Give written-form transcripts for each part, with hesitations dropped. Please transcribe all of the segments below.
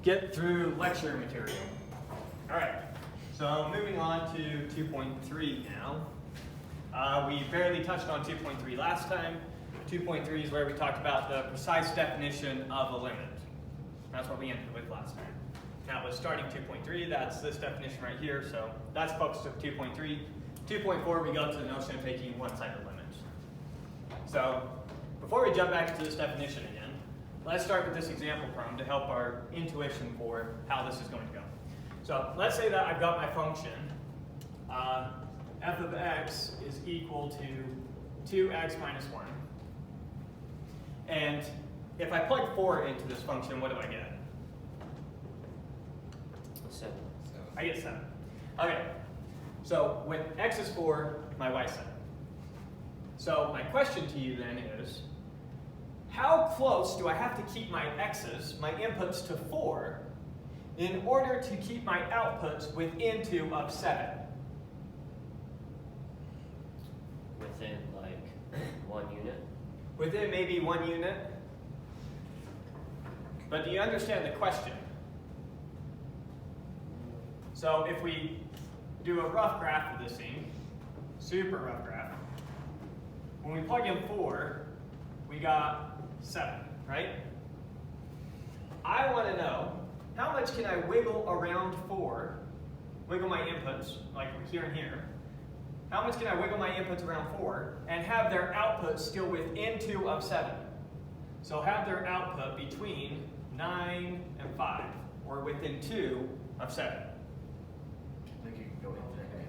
get through lecture material. All right, so moving on to 2.3 now. We barely touched on 2.3 last time. 2.3 is where we talked about the precise definition of a limit. That's what we ended with last time. Now with starting 2.3, that's this definition right here, so that's focused at 2.3. 2.4, we go to the notion of taking one-sided limits. So before we jump back to this definition again, let's start with this example problem to help our intuition for how this is going to go. So let's say that I've got my function, f of x is equal to 2x minus 1. And if I plug 4 into this function, what do I get? 7. I get 7. Okay, so when x is 4, my y is 7. So my question to you then is, how close do I have to keep my x's, my inputs, to 4 in order to keep my outputs within 2 of 7? Within like 1 unit? Within maybe 1 unit. But do you understand the question? So if we do a rough graph of this thing, super rough graph, when we plug in 4, we got 7, right? I want to know, how much can I wiggle around 4, wiggle my inputs, like here and here, how much can I wiggle my inputs around 4 and have their output still within 2 of 7? So have their output between 9 and 5, or within 2 of 7. Think you can go infinite?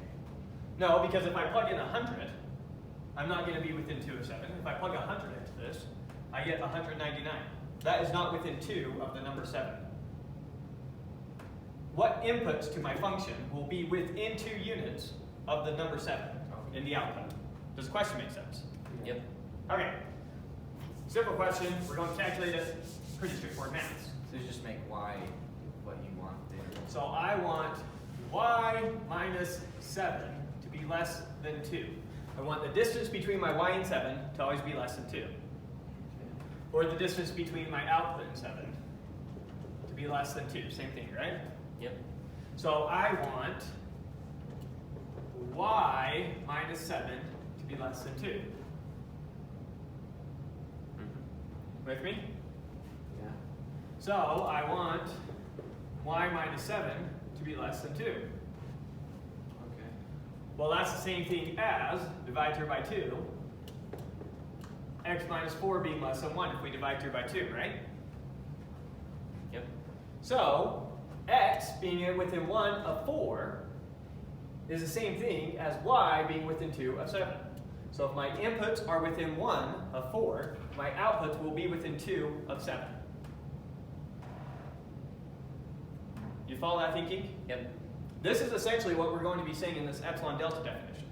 No, because if I plug in 100, I'm not going to be within 2 of 7. If I plug 100 into this, I get 199. That is not within 2 of the number 7. What inputs to my function will be within 2 units of the number 7 in the output? Does the question make sense? Yep. Okay. Simple question. We're going to calculate it. Pretty straightforward maths. So you just make y what you want there. So I want y minus 7 to be less than 2. I want the distance between my y and 7 to always be less than 2. Or the distance between my output and 7 to be less than 2. Same thing, right? Yep. So I want y minus 7 to be less than 2. With me? Yeah. So I want y minus 7 to be less than 2. Okay. Well, that's the same thing as divide through by 2. X minus 4 being less than 1 if we divide through by 2, right? Yep. So x being within 1 of 4 is the same thing as y being within 2 of 7. So if my inputs are within 1 of 4, my outputs will be within 2 of 7. You follow that thinking? Yep. This is essentially what we're going to be saying in this epsilon delta definition.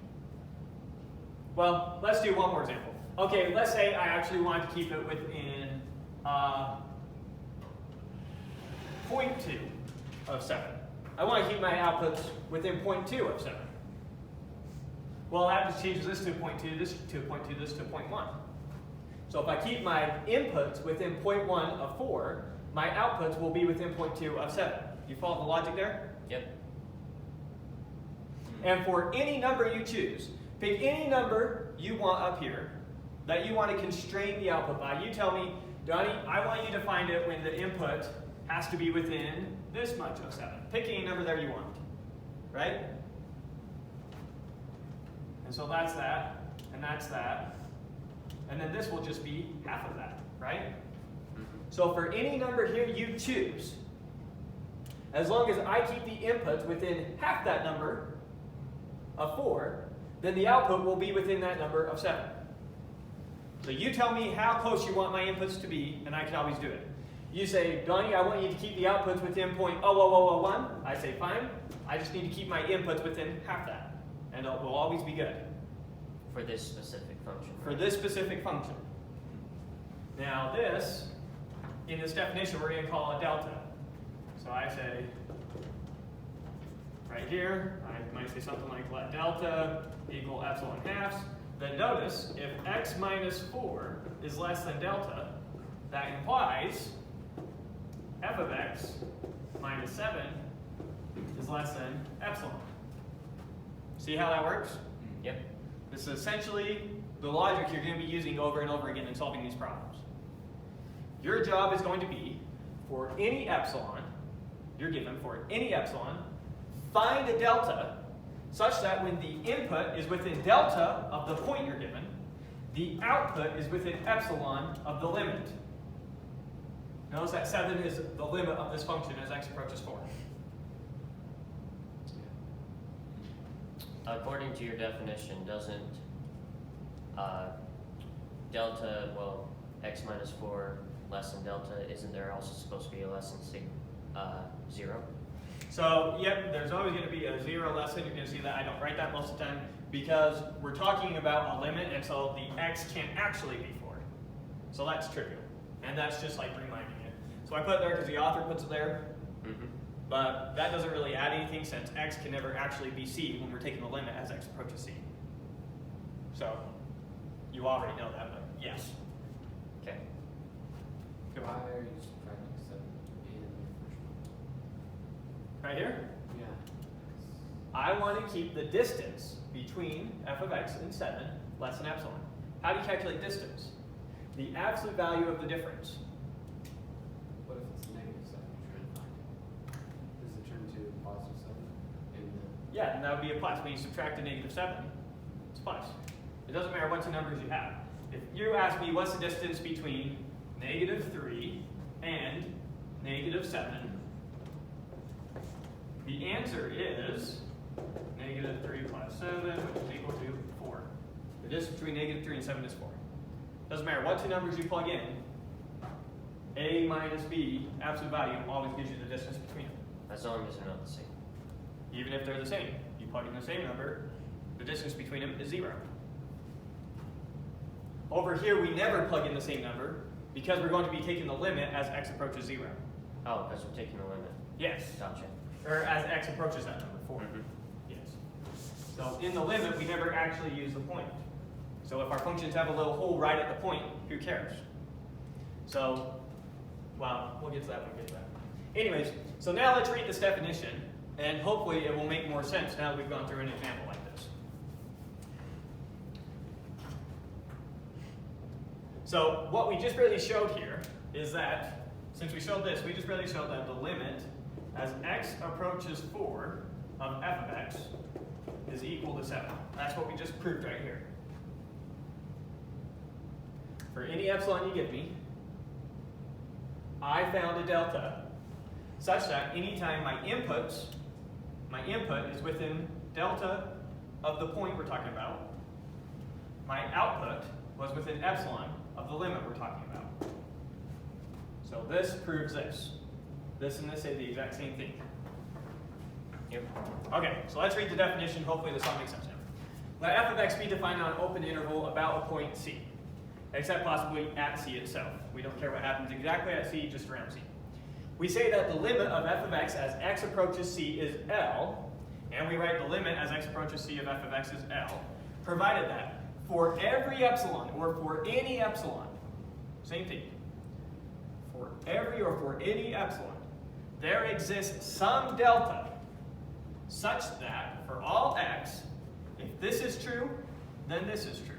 Well, let's do one more example. Okay, let's say I actually want to keep it within 0.2 of 7. I want to keep my outputs within 0.2 of 7. Well, that just changes this to 0.2, this to 0.2, this to 0.1. So if I keep my inputs within 0.1 of 4, my outputs will be within 0.2 of 7. You follow the logic there? Yep. And for any number you choose, pick any number you want up here that you want to constrain the output by. You tell me, Donnie, I want you to find it when the input has to be within this much of 7. Pick any number there you want, right? And so that's that, and that's that. And then this will just be half of that, right? So for any number here you choose, as long as I keep the inputs within half that number of 4, then the output will be within that number of 7. So you tell me how close you want my inputs to be, and I can always do it. You say, Donnie, I want you to keep the outputs within 0.00001. I say, fine. I just need to keep my inputs within half that, and it will always be good. For this specific function. For this specific function. Now this, in this definition, we're going to call a delta. So I say, right here, I might say something like let delta equal epsilon halves. Then notice, if x minus 4 is less than delta, that implies f of x minus 7 is less than epsilon. See how that works? Yep. This is essentially the logic you're going to be using over and over again in solving these problems. Your job is going to be, for any epsilon, you're given for any epsilon, find a delta such that when the input is within delta of the point you're given, the output is within epsilon of the limit. Notice that 7 is the limit of this function as x approaches 4. According to your definition, doesn't delta, well, x minus 4 less than delta, isn't there also supposed to be a less than 0? So, yep, there's always going to be a 0 less than. You're going to see that I don't write that most of the time because we're talking about a limit, and so the x can't actually be 4. So that's trivial, and that's just like reminding it. So I put it there because the author puts it there, but that doesn't really add anything since x can never actually be c when we're taking the limit as x approaches c. So you already know that, but yes. Okay. Why are you subtracting 7 in the first one? Right here, Yeah. I want to keep the distance between f of x and 7 less than epsilon. How do you calculate distance? The absolute value of the difference. What if it's negative 7 you're trying to find? Does it turn to positive 7 in the... Yeah, and that would be a plus. When you subtract a negative 7, it's plus. It doesn't matter what two numbers you have. If you ask me what's the distance between negative 3 and negative 7, the answer is negative 3 plus 7, which is equal to 4. The distance between negative 3 and 7 is 4. Doesn't matter what two numbers you plug in, a minus b, absolute value, always gives you the distance between them. As long as they're not the same. Even if they're the same. You plug in the same number, the distance between them is 0. Over here, we never plug in the same number because we're going to be taking the limit as x approaches 0. Oh, because we're taking the limit. Yes. Gotcha. Or as x approaches that number, 4. Yes. So in the limit, we never actually use the point. So if our functions have a little hole right at the point, who cares? So, well, we'll get to that when we get to that. Anyways, so now let's read this definition, and hopefully it will make more sense now that we've gone through an example like this. So what we just really showed here is that, since we showed this, we just really showed that the limit as x approaches 4 of f of x is equal to 7. That's what we just proved right here. For any epsilon you give me, I found a delta such that anytime my input is within delta of the point we're talking about, my output was within epsilon of the limit we're talking about. So this proves this. This and this say the exact same thing. Yep. Okay, so let's read the definition. Hopefully this all makes sense now. Let f of x be defined on an open interval about a point C, except possibly at C itself. We don't care what happens exactly at C, just around C. We say that the limit of f of x as x approaches C is L, and we write the limit as x approaches C of f of x is L, provided that for every epsilon, or for any epsilon, same thing, for every or for any epsilon, there exists some delta such that for all x, if this is true, then this is true,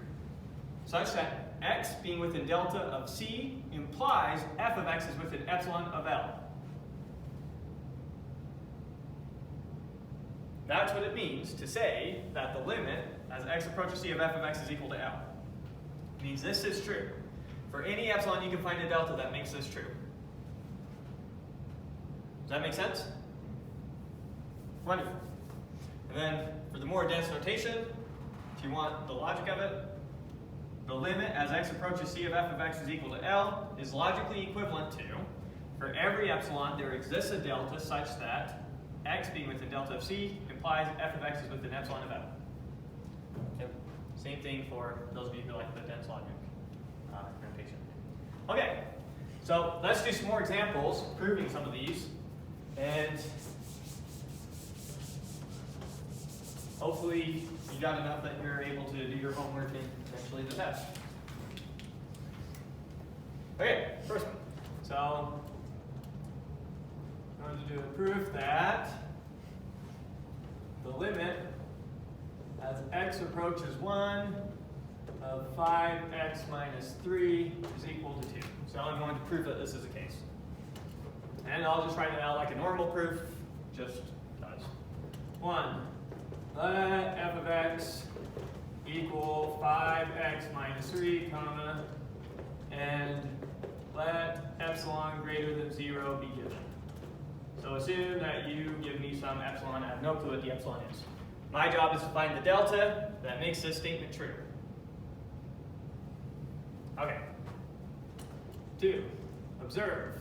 such that x being within delta of C implies f of x is within epsilon of L. That's what it means to say that the limit as x approaches C of f of x is equal to L. It means this is true. For any epsilon, you can find a delta that makes this true. Does that make sense? Wonderful. And then for the more dense notation, if you want the logic of it, the limit as x approaches C of f of x is equal to L is logically equivalent to, for every epsilon, there exists a delta such that x being within delta of C implies f of x is within epsilon of L. Yep. Same thing for those of you who like the dense logic notation. Okay, so let's do some more examples proving some of these, and hopefully you got enough that you're able to do your homework and eventually the test. Okay, first one. So going to do a proof that the limit as x approaches 1 of 5x minus 3 is equal to 2. So I'm going to prove that this is the case. And I'll just write it out like a normal proof, just does. 1, let f of x equal 5x minus 3, comma, and let epsilon greater than 0 be given. So assume that you give me some epsilon. I have no clue what the epsilon is. My job is to find the delta that makes this statement true. Okay. 2, observe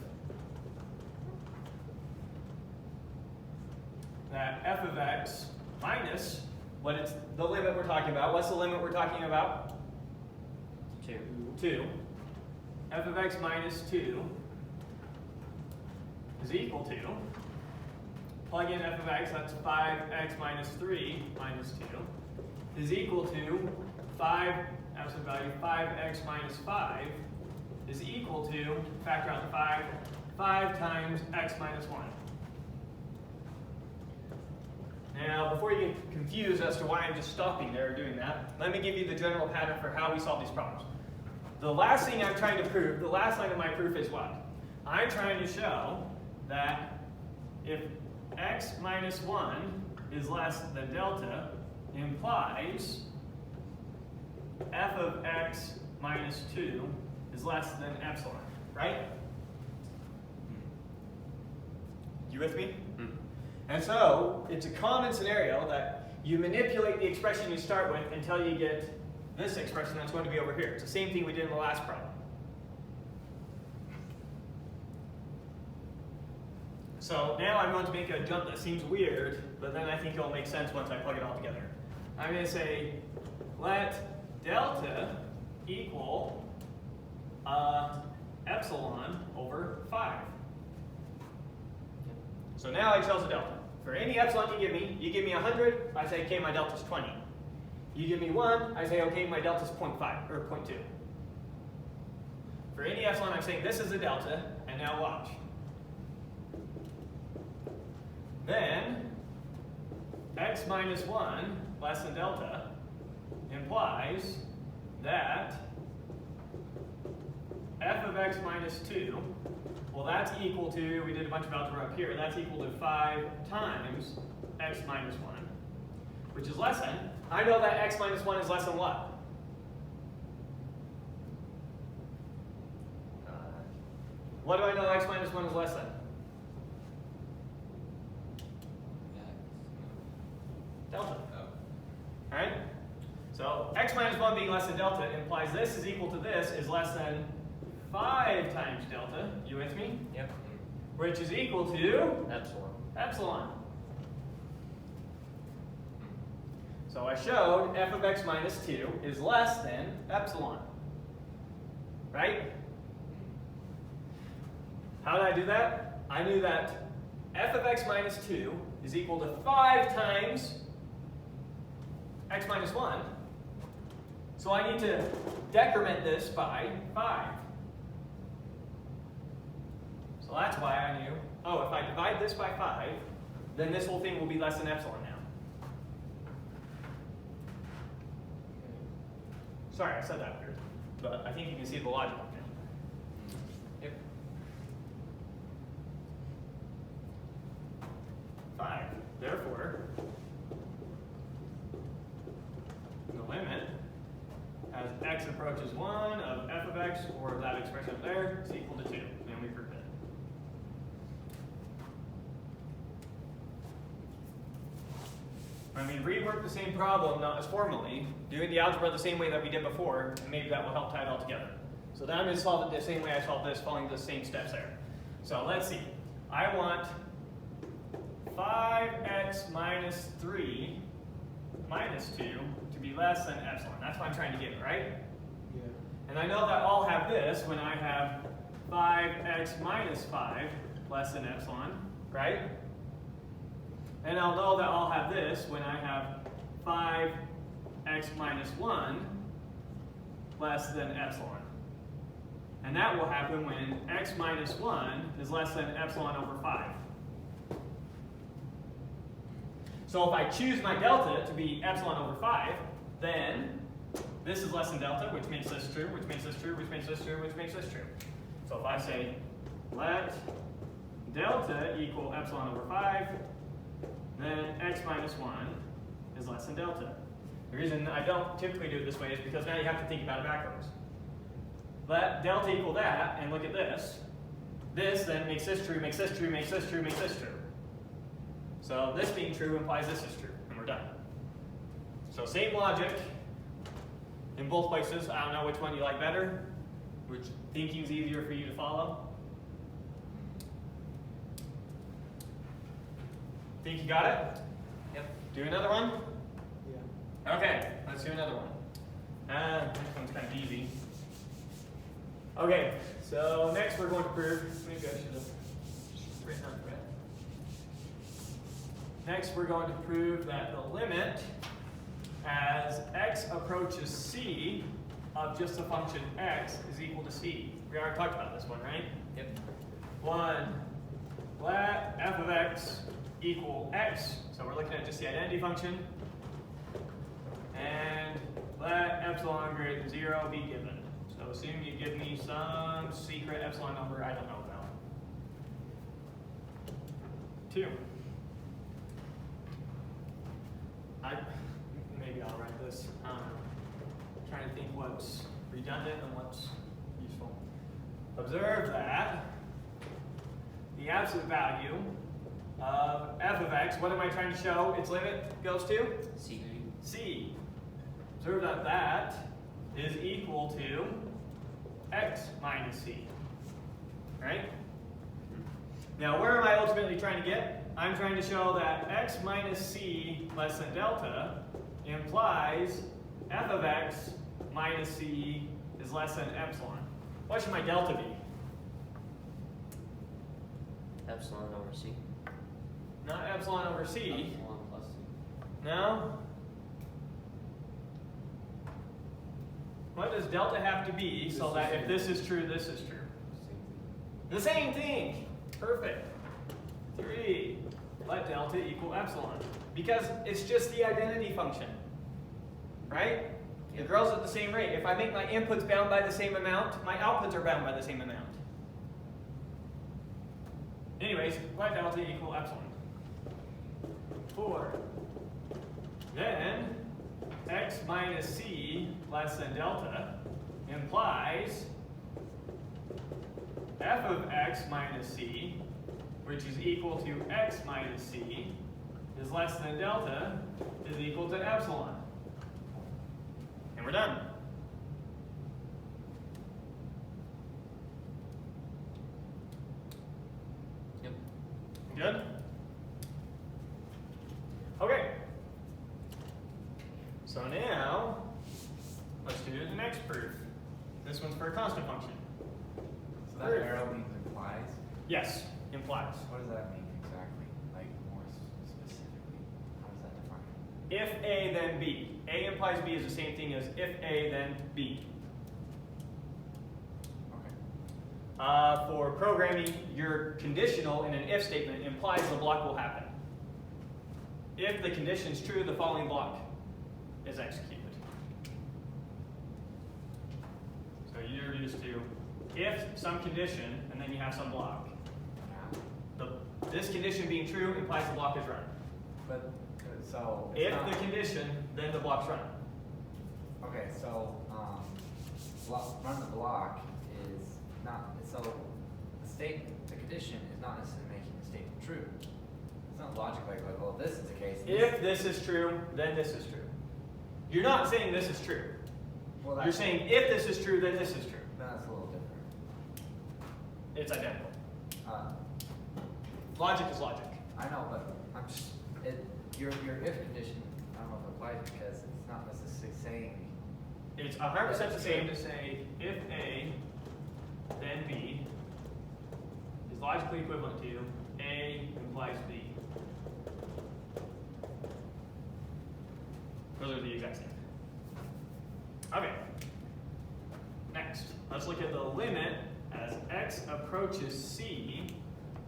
that f of x minus what it's the limit we're talking about. What's the limit we're talking about? 2. 2. F of x minus 2 is equal to, plug in f of x, that's 5x minus 3 minus 2, is equal to 5, absolute value, 5x minus 5 is equal to, factor out the 5 times x minus 1. Now, before you get confused as to why I'm just stopping there doing that, let me give you the general pattern for how we solve these problems. The last thing I'm trying to prove, the last line of my proof is what? I'm trying to show that if x minus 1 is less than delta, implies f of x minus 2 is less than epsilon, right? You with me? Mm-hmm. And so, it's a common scenario that you manipulate the expression you start with until you get this expression that's going to be over here. It's the same thing we did in the last problem. So now I'm going to make a jump that seems weird, but then I think it'll make sense once I plug it all together. I'm going to say, let delta equal epsilon over 5. So now I chose a delta. For any epsilon you give me 100, I say, okay, my delta's 20. You give me 1, I say, okay, my delta's 0.5, or 0.2. For any epsilon, I'm saying this is a delta, and now watch. Then, x minus 1 less than delta implies that f of x minus 2, well, that's equal to, we did a bunch of algebra up here, that's equal to 5 times x minus 1, which is less than, I know that x minus 1 is less than what? What do I know x minus 1 is less than? Delta. Oh. Alright? So x minus 1 being less than delta implies this is equal to this is less than 5 times delta. You with me? Yep. Which is equal to Epsilon. epsilon. So I showed f of x minus 2 is less than epsilon. Right? How did I do that? I knew that f of x minus 2 is equal to 5 times x minus 1. So I need to decrement this by 5. So that's why I knew, oh, if I divide this by 5, then this whole thing will be less than epsilon now. Sorry, I said that weird, but I think you can see the logic now. Yep. 5. Therefore, the limit as x approaches 1 of f of x, or that expression up there, is equal to 2. And we prove it. When we rework the same problem, not as formally, doing the algebra the same way that we did before, and maybe that will help tie it all together. So then I'm going to solve it the same way I solved this, following the same steps there. So let's see. I want 5x minus 3 minus 2 to be less than epsilon. That's what I'm trying to get, right? Yeah. And I know that I'll have this when I have 5x minus 5 less than epsilon, right? And I'll know that I'll have this when I have 5x minus 1 less than epsilon. And that will happen when x minus 1 is less than epsilon over 5. So if I choose my delta to be epsilon over 5, then this is less than delta, which makes this true, which makes this true, which makes this true, which makes this true. So if I say let delta equal epsilon over 5, then x minus 1 is less than delta. The reason I don't typically do it this way is because now you have to think about it backwards. Let delta equal that, and look at this. This then makes this true, makes this true, makes this true, makes this true. So this being true implies this is true, and we're done. So same logic in both places. I don't know which one you like better, which thinking is easier for you to follow. Think you got it? Yep. Do another one? Yeah. Okay, let's do another one. This one's kind of easy. Okay, so next we're going to prove, maybe I should have written out the red. Next we're going to prove that the limit as x approaches c of just the function x is equal to c. We already talked about this one, right? Yep. 1, let f of x equal x, so we're looking at just the identity function, and let epsilon greater than 0 be given. So assume you give me some secret epsilon number I don't know about. 2. Maybe I'll write this. Trying to think what's redundant and what's useful. Observe that the absolute value of f of x, what am I trying to show its limit goes to? C. C. Observe that that is equal to x minus c. Right? Now where am I ultimately trying to get? I'm trying to show that x minus c less than delta implies f of x minus c is less than epsilon. What should my delta be? Epsilon over c. Not epsilon over c. Epsilon plus c. No? What does delta have to be so that if this is true, this is true? The same thing. Perfect. 3. Let delta equal epsilon. Because it's just the identity function. Right? It grows at the same rate. If I make my inputs bound by the same amount, my outputs are bound by the same amount. Anyways, let delta equal epsilon. 4. Then x minus c less than delta implies f of x minus c, which is equal to x minus c, is less than delta, is equal to epsilon. And we're done. Yep. Good? Okay. So now, let's do the next proof. This one's for a constant function. So that arrow means implies? Yes, implies. What does that mean exactly? Like more specifically, how does that define it? If A, then B. A implies B is the same thing as if A, then B. Okay. For programming, your conditional in an if statement implies the block will happen. If the condition is true, the following block is executed. So you're used to if some condition, and then you have some block. Yeah. This condition being true implies the block is run. But, so. It's If not, the condition, then the block's run. okay, so, run the block is not, so the statement, the condition is not necessarily making the statement true. It's not logic like, well, if this is the case. If this is true, then this is true. You're not saying this is true. Well, You're saying if this is true, then this is true. That's a little different. It's identical. Uh, Logic is logic. I know, but I'm just, your if condition, I don't know if it applies because it's not necessarily saying. It's 100% the same to say if A, then B is logically equivalent to A implies B. Those are the exact same. Okay. Next, let's look at the limit as x approaches c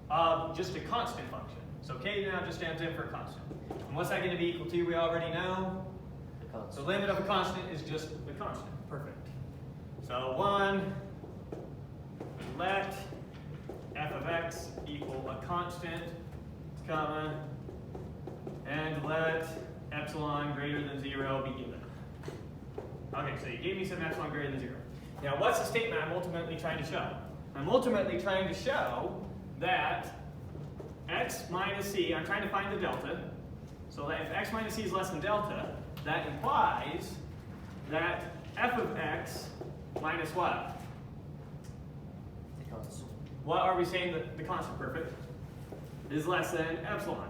of just a constant function. So k now just stands in for a constant. And what's that going to be equal to? We already know. The The constant. limit of a constant is just the constant. Perfect. So 1, let f of x equal a constant, comma, and let epsilon greater than 0 be given. Okay, so you gave me some epsilon greater than 0. Now what's the statement I'm ultimately trying to show? I'm ultimately trying to show that x minus c, I'm trying to find the delta, so that if x minus c is less than delta, that implies that f of x minus what? The constant. What are we saying that the constant, perfect, is less than epsilon?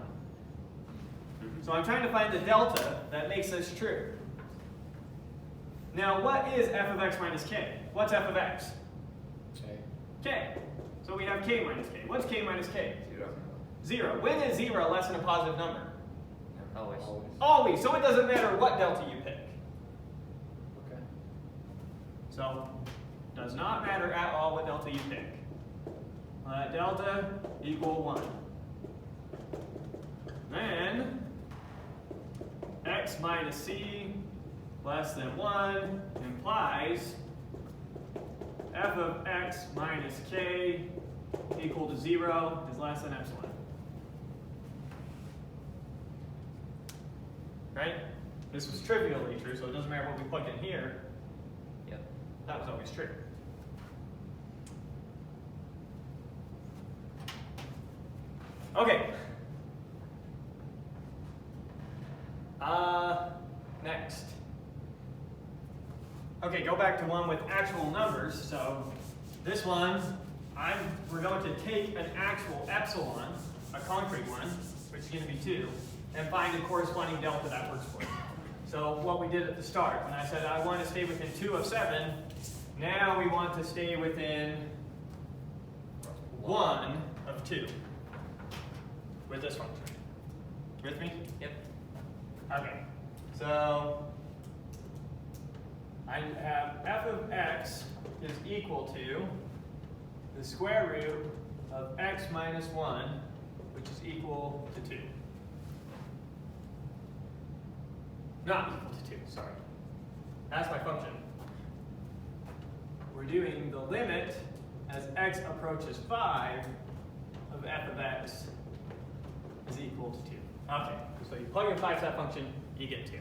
So I'm trying to find the delta that makes this true. Now what is f of x minus k? What's f of x? Okay. K. So we have k minus k. What's k minus k? 0. 0. When is 0 less than a positive number? Always. Always. So it doesn't matter what delta you pick. Okay. So does not matter at all what delta you pick. Let delta equal 1. Then x minus c less than 1 implies f of x minus k equal to 0 is less than epsilon. Right? This was trivially true, so it doesn't matter what we plugged in here. Yep. That was always true. Okay. Next. Okay, go back to one with actual numbers. So this one, we're going to take an actual epsilon, a concrete one, which is going to be 2, and find a corresponding delta that works for it. So what we did at the start, when I said I want to stay within 2 of 7, now we want to stay within 1 of 2 with this function. With me? Yep. Okay, so I have f of x is equal to the square root of x minus 1, which is equal to 2. Not equal to 2, sorry. That's my function. We're doing the limit as x approaches 5 of f of x is equal to 2. Okay, so you plug in 5 to that function, you get 2.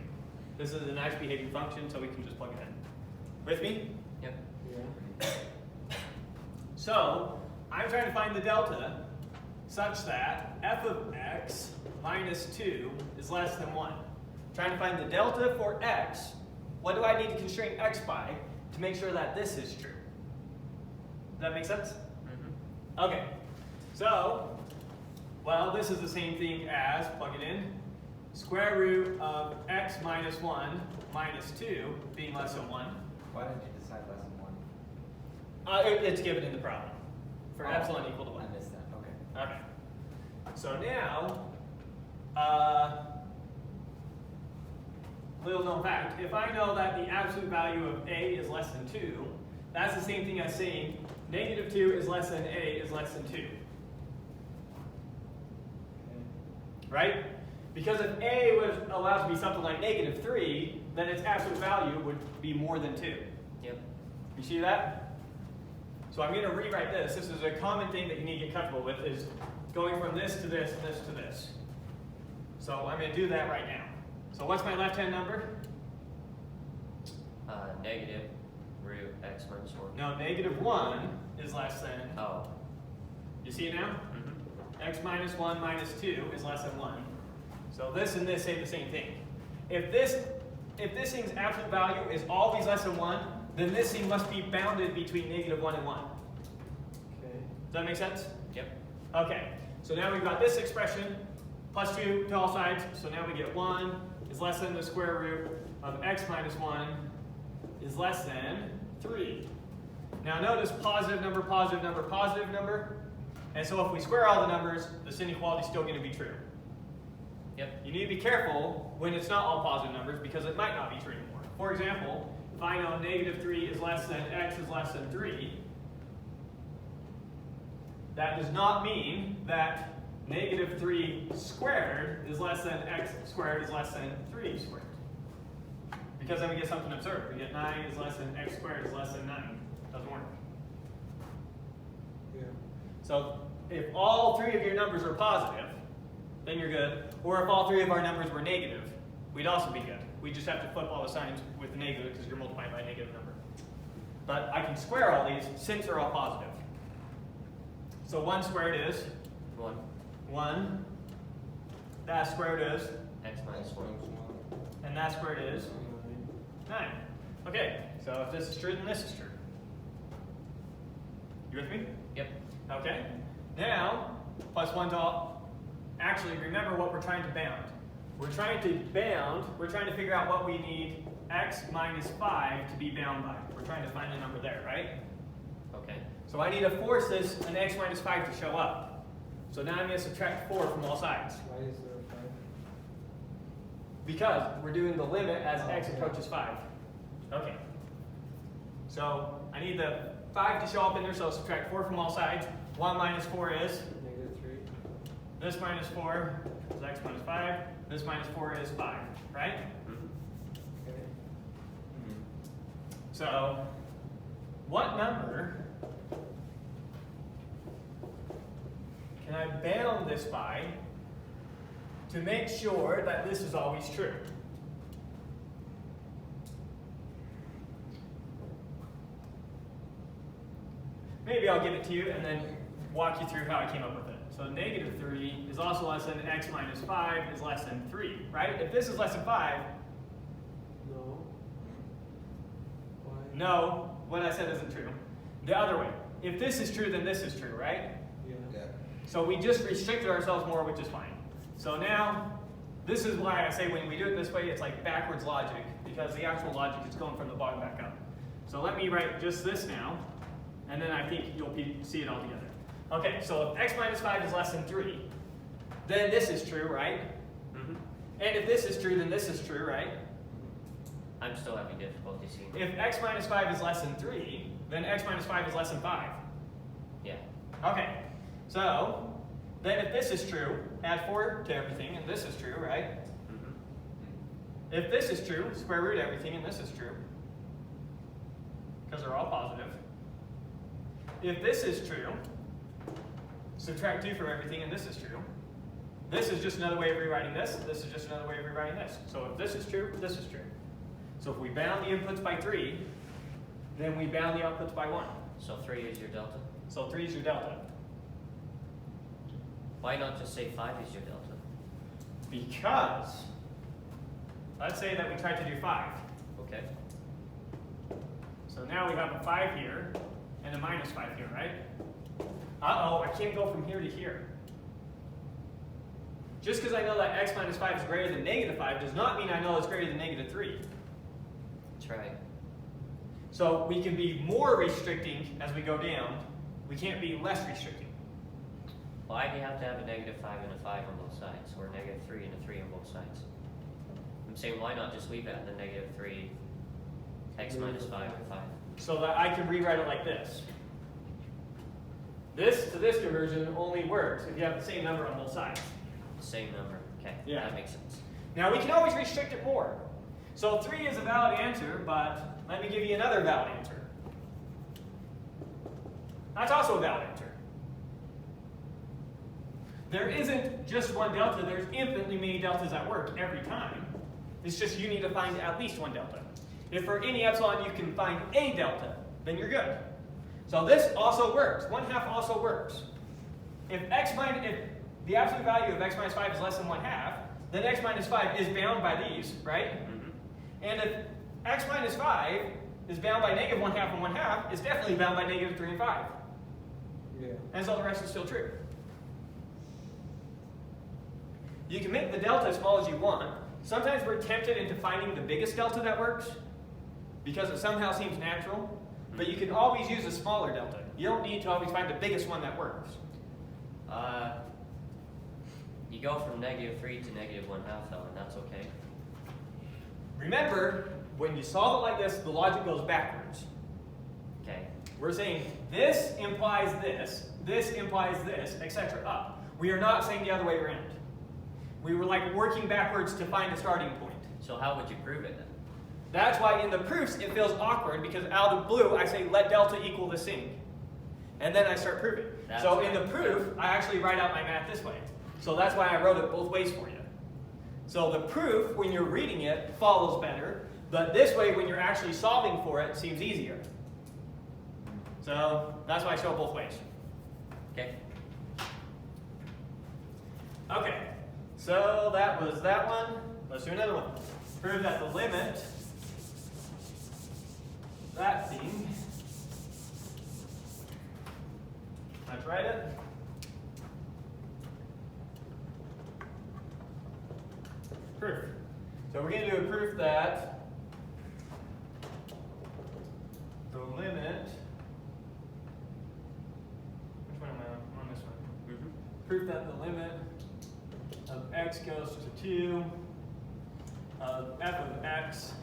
This is a nice behaving function, so we can just plug it in. With me? Yep. Yeah. So, I'm trying to find the delta such that f of x minus 2 is less than 1. Trying to find the delta for x. What do I need to constrain x by to make sure that this is true? Does that make sense? Mm-hmm. Okay, so, well, this is the same thing as, plug it in, square root of x minus 1 minus 2 being less than 1. Why did you decide less than 1? It's given in the problem for epsilon equal to 1. I missed that. Okay. Okay. So now, little known fact, if I know that the absolute value of a is less than 2, that's the same thing as saying negative 2 is less than a is less than 2. Right? Because if a was allowed to be something like negative 3, then its absolute value would be more than 2. Yep. You see that? So I'm going to rewrite this. This is a common thing that you need to get comfortable with, is going from this to this and this to this. So I'm going to do that right now. So what's my left-hand number? Negative root x minus 1. No, negative 1 is less than, Oh. you see it now? Mm-hmm. X minus 1 minus 2 is less than 1. So this and this say the same thing. If this thing's absolute value is always less than 1, then this thing must be bounded between negative 1 and 1. Okay. Does that make sense? Yep. Okay, so now we've got this expression, plus 2 to all sides, so now we get 1 is less than the square root of x minus 1 is less than 3. Now notice positive number, positive number, positive number, and so if we square all the numbers, this inequality is still going to be true. Yep. You need to be careful when it's not all positive numbers because it might not be true anymore. For example, if I know negative 3 is less than x is less than 3, that does not mean that negative 3 squared is less than x squared is less than 3 squared. Because then we get something absurd. We get 9 is less than x squared is less than 9. Doesn't work. Yeah. So if all 3 of your numbers are positive, then you're good. Or if all 3 of our numbers were negative, we'd also be good. We just have to flip all the signs with the negative because you're multiplying by a negative number. But I can square all these since they're all positive. So 1 squared is 1. 1. That squared is, X minus 1. and that squared is 9. Okay, so if this is true, then this is true. You with me? Yep. Okay. Now, plus 1 to all. Actually, remember what we're trying to bound. We're trying to figure out what we need x minus 5 to be bound by. We're trying to find a number there, right? Okay. So I need to force an x minus 5 to show up. So now I'm going to subtract 4 from all sides. Why is there a 5? Because we're doing the limit as x approaches 5. Okay. So I need the 5 to show up in there, so I'll subtract 4 from all sides. 1 minus 4 is? Negative 3. This minus 4 is x minus 5. This minus 4 is 5, right? Okay. So, what number can I bound this by to make sure that this is always true? Maybe I'll give it to you and then walk you through how I came up with it. So negative 3 is also less than x minus 5 is less than 3, right? If this is less than 5, No. Why? no, what I said isn't true. The other way. If this is true, then this is true, right? Yeah. So we just restricted ourselves more, which is fine. So now, this is why I say when we do it this way, it's like backwards logic, because the actual logic is going from the bottom back up. So let me write just this now, and then I think you'll see it all together. Okay, so if x minus 5 is less than 3, then this is true, right? Mm-hmm. And if this is true, then this is true, right? I'm still having difficulty seeing. If x minus 5 is less than 3, then x minus 5 is less than 5. Yeah. Okay, so then if this is true, add 4 to everything, and this is true, right? Mm-hmm. If this is true, square root everything, and this is true, because they're all positive. If this is true, subtract 2 from everything, and this is true. This is just another way of rewriting this. This is just another way of rewriting this. So if this is true, this is true. So if we bound the inputs by 3, then we bound the outputs by 1. So 3 is your delta. So 3 is your delta. Why not just say 5 is your delta? Because, let's say that we tried to do 5. Okay. So now we have a 5 here, and a minus 5 here, right? Uh-oh, I can't go from here to here. Just because I know that x minus 5 is greater than negative 5 does not mean I know it's greater than negative 3. That's right. So we can be more restricting as we go down. We can't be less restricting. Why do you have to have a negative 5 and a 5 on both sides, or a negative 3 and a 3 on both sides? I'm saying why not just leave it at the negative 3, x minus 5 and 5? So that I can rewrite it like this. This to this conversion only works if you have the same number on both sides. Same number. Okay. Yeah. That makes sense. Now we can always restrict it more. So 3 is a valid answer, but let me give you another valid answer. That's also a valid answer. There isn't just one delta, there's infinitely many deltas at work every time. It's just you need to find at least one delta. If for any epsilon you can find a delta, then you're good. So this also works. 1/2 also works. If the absolute value of x minus 5 is less than 1/2, then x minus 5 is bound by these, right? Mm-hmm. And if x minus 5 is bound by negative 1/2 and 1/2, it's definitely bound by negative 3 and 5. Yeah. And so the rest is still true. You can make the delta as small as you want. Sometimes we're tempted into finding the biggest delta that works because it somehow seems natural. But you can always use a smaller delta. You don't need to always find the biggest one that works. You go from negative 3 to negative 1/2 though, and that's okay. Remember, when you solve it like this, the logic goes backwards. Okay. We're saying this implies this implies this, etc. up. We are not saying the other way around. We were like working backwards to find a starting point. So how would you prove it then? That's why in the proofs it feels awkward, because out of the blue I say let delta equal the sinc. And then I start proving. That's So right. in the proof, I actually write out my math this way. So that's why I wrote it both ways for you. So the proof, when you're reading it, follows better. But this way, when you're actually solving for it, seems easier. So that's why I show it both ways. Okay. Okay, so that was that one. Let's do another one. Prove that the limit, that thing, let's write it. Proof. So we're going to do a proof that the limit, which one am I on? I'm on this one. Proof that the limit of x goes to 2 of f of x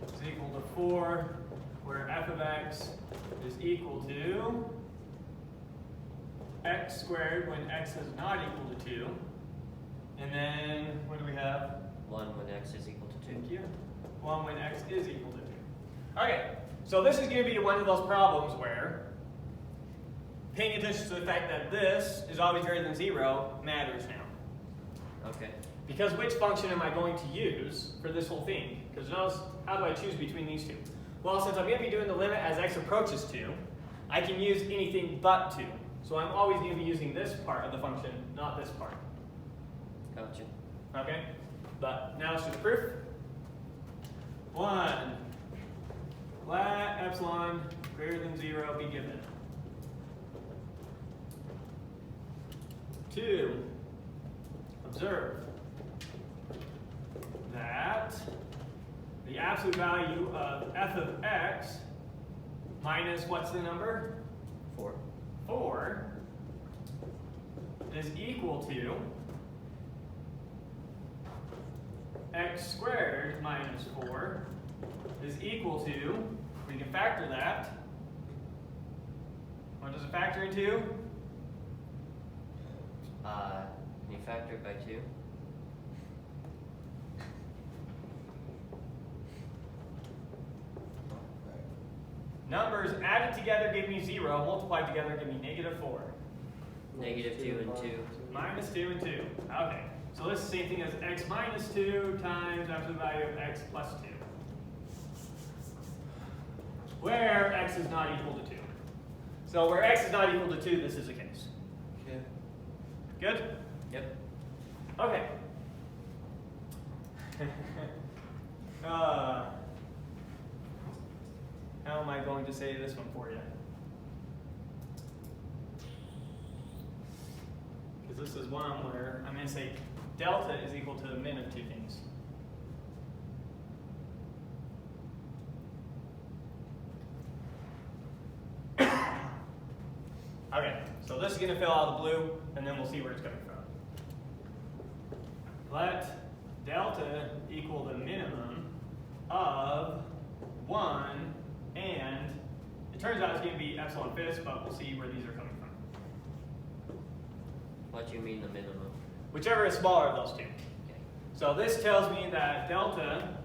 is equal to 4, where f of x is equal to x squared when x is not equal to 2. And then, what do we have? 1 when x is equal to 2. Thank you. 1 when x is equal to 2. Okay, so this is going to be one of those problems where paying attention to the fact that this is always greater than 0 matters now. Okay. Because which function am I going to use for this whole thing? Because notice, how do I choose between these two? Well, since I'm going to be doing the limit as x approaches 2, I can use anything but 2. So I'm always going to be using this part of the function, not this part. Gotcha. Okay? But now it's just proof. 1. Let epsilon greater than 0 be given. 2. Observe that the absolute value of f of x minus what's the number? 4. 4 is equal to x squared minus 4 is equal to, we can factor that. What does it factor into? Can you factor it by 2? Numbers added together give me 0, multiplied together give me -4. Negative 2 and 2. Minus 2 and 2. Okay. So this is the same thing as x minus 2 times absolute value of x plus 2. Where x is not equal to 2. So where x is not equal to 2, this is the case. Okay. Good? Yep. Okay. How am I going to say this one for you? Because this is one where I'm going to say delta is equal to the min of two things. Okay, so this is going to fill out the blue, and then we'll see where it's coming from. Let delta equal the minimum of 1, and it turns out it's going to be epsilon fifths, but we'll see where these are coming from. What do you mean the minimum? Whichever is smaller of those two. Okay. So this tells me that delta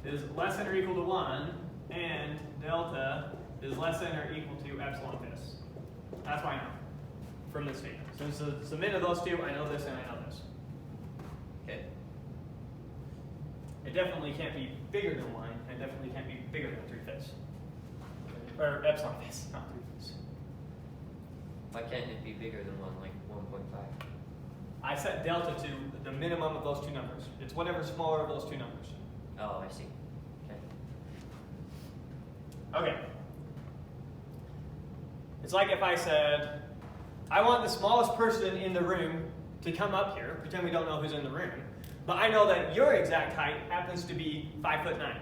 is less than or equal to 1, and delta is less than or equal to epsilon fifths. That's why I know from this statement. Since it's the min of those two, I know this and I know this. Okay. It definitely can't be bigger than 1, and it definitely can't be bigger than 3/5. Or epsilon fifths, not 3/5. Why can't it be bigger than 1, like 1.5? I set delta to the minimum of those two numbers. It's whatever's smaller of those two numbers. Oh, I see. Okay. Okay. It's like if I said, I want the smallest person in the room to come up here, pretend we don't know who's in the room, but I know that your exact height happens to be 5'9".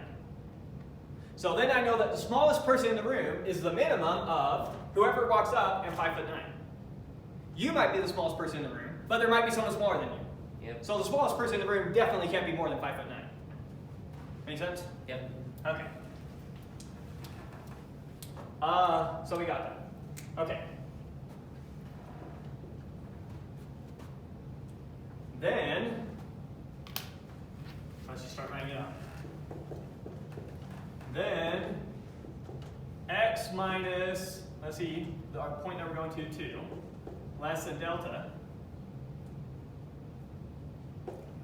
So then I know that the smallest person in the room is the minimum of whoever walks up and 5'9". You might be the smallest person in the room, but there might be someone smaller than you. Yep. So the smallest person in the room definitely can't be more than 5'9". Make sense? Yep. Okay. So we got that. Okay. Then, let's just start writing it out. Then, x minus, let's see, our point that we're going to, 2, less than delta,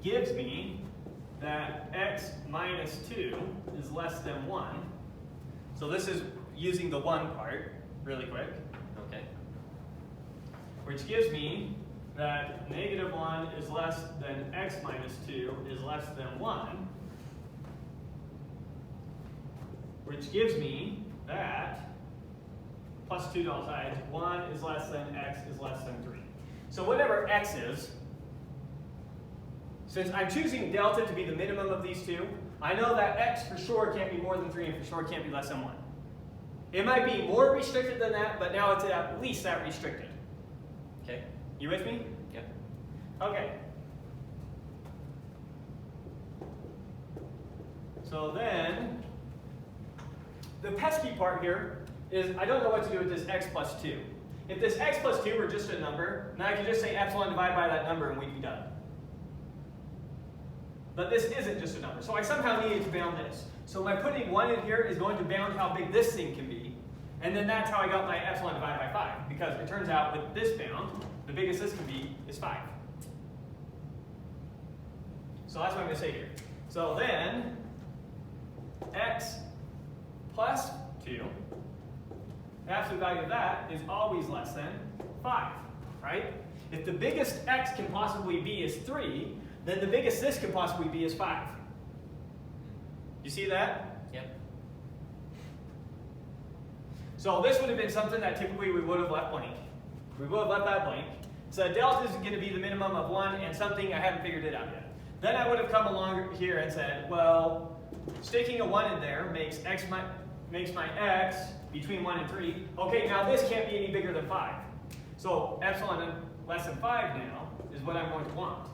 gives me that x minus 2 is less than 1. So this is using the 1 part really quick. Okay. Which gives me that negative 1 is less than x minus 2 is less than 1. Which gives me that plus 2 to all sides, 1 is less than x is less than 3. So whatever x is, since I'm choosing delta to be the minimum of these two, I know that x for sure can't be more than 3 and for sure can't be less than 1. It might be more restricted than that, but now it's at least that restricted. Okay. You with me? Yep. Okay. So then, the pesky part here is I don't know what to do with this x plus 2. If this x plus 2 were just a number, then I could just say epsilon divided by that number and we'd be done. But this isn't just a number, so I somehow needed to bound this. So by putting 1 in here is going to bound how big this thing can be. And then that's how I got my epsilon divided by 5, because it turns out with this bound, the biggest this can be is 5. So that's what I'm going to say here. So then, x plus 2, the absolute value of that is always less than 5, right? If the biggest x can possibly be is 3, then the biggest this can possibly be is 5. You see that? Yep. So this would have been something that typically we would have left blank. We would have left that blank. So delta is going to be the minimum of 1 and something I haven't figured it out yet. Then I would have come along here and said, well, sticking a 1 in there makes my x between 1 and 3. Okay, now this can't be any bigger than 5. So epsilon less than 5 now is what I'm going to want.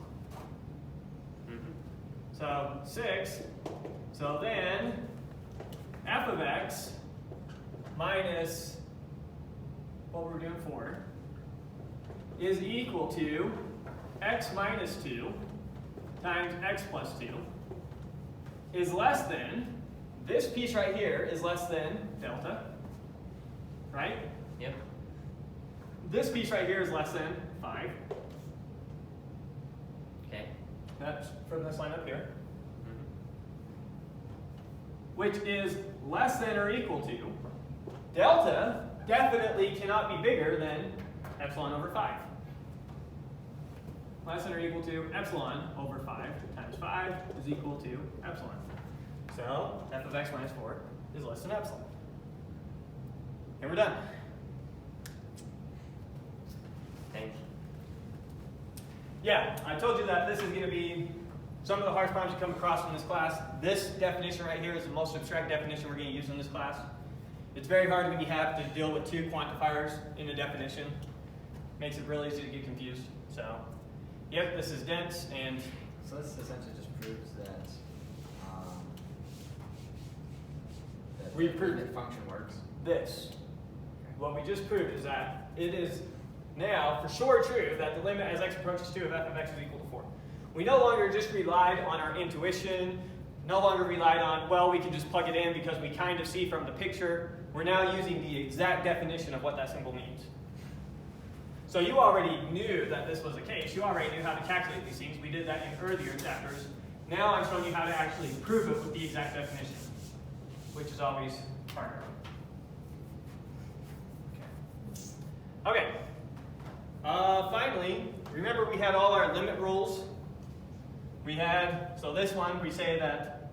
So 6, so then f of x minus what we're doing 4 is equal to x minus 2 times x plus 2 is less than, this piece right here is less than delta, right? Yep. This piece right here is less than 5. Okay. That's from this line up here. Which is less than or equal to, delta definitely cannot be bigger than epsilon over 5. Less than or equal to epsilon over 5 times 5 is equal to epsilon. So f of x minus 4 is less than epsilon. And we're done. Thanks. Yeah, I told you that this is going to be some of the hardest problems you come across in this class. This definition right here is the most abstract definition we're going to use in this class. It's very hard when you have to deal with two quantifiers in a definition. Makes it really easy to get confused. So, yep, this is dense, and So this essentially just proves that We proved the it. function works. this. What we just proved is that it is now for sure true that the limit as x approaches 2 of f of x is equal to 4. We no longer just relied on our intuition, no longer relied on, well, we can just plug it in because we kind of see from the picture. We're now using the exact definition of what that symbol means. So you already knew that this was the case. You already knew how to calculate these things. We did that in earlier chapters. Now I'm showing you how to actually prove it with the exact definition, which is always harder. Okay. Finally, remember we had all our limit rules. We had, so this one, we say that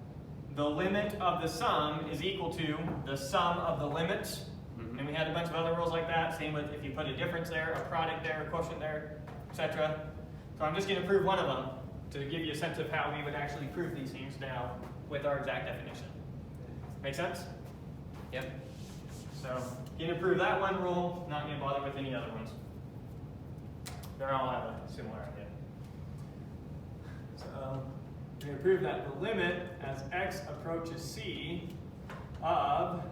the limit of the sum is equal to the sum of the limits. And we had a bunch of other rules like that. Same with if you put a difference there, a product there, a quotient there, etc. So I'm just going to prove one of them to give you a sense of how we would actually prove these things now with our exact definition. Make sense? Yep. So, going to prove that one rule, not going to bother with any other ones. They all have a similar idea. So, we're going to prove that the limit as x approaches c of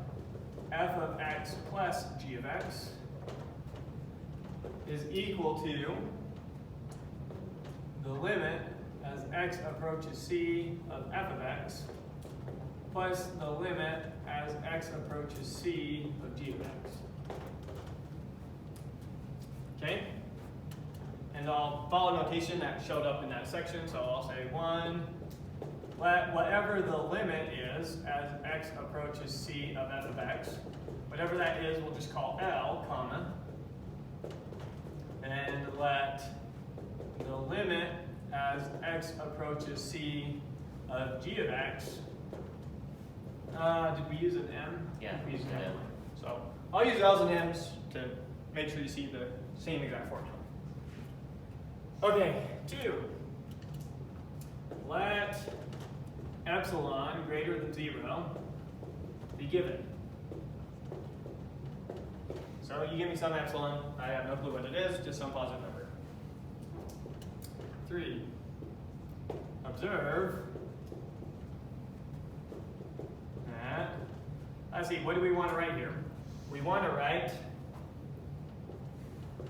f of x plus g of x is equal to the limit as x approaches c of f of x plus the limit as x approaches c of g of x. Okay? And I'll follow notation that showed up in that section, so I'll say 1, let whatever the limit is as x approaches c of f of x, whatever that is, we'll just call L, comma, and let the limit as x approaches c of g of x, did we use an M? Yeah, we used an an M. M. So I'll use L's and M's to make sure you see the same exact formula. Okay, 2. Let epsilon greater than 0 be given. So you give me some epsilon, I have no clue what it is, just some positive number. 3. Observe that, let's see, what do we want to write here? We want to write,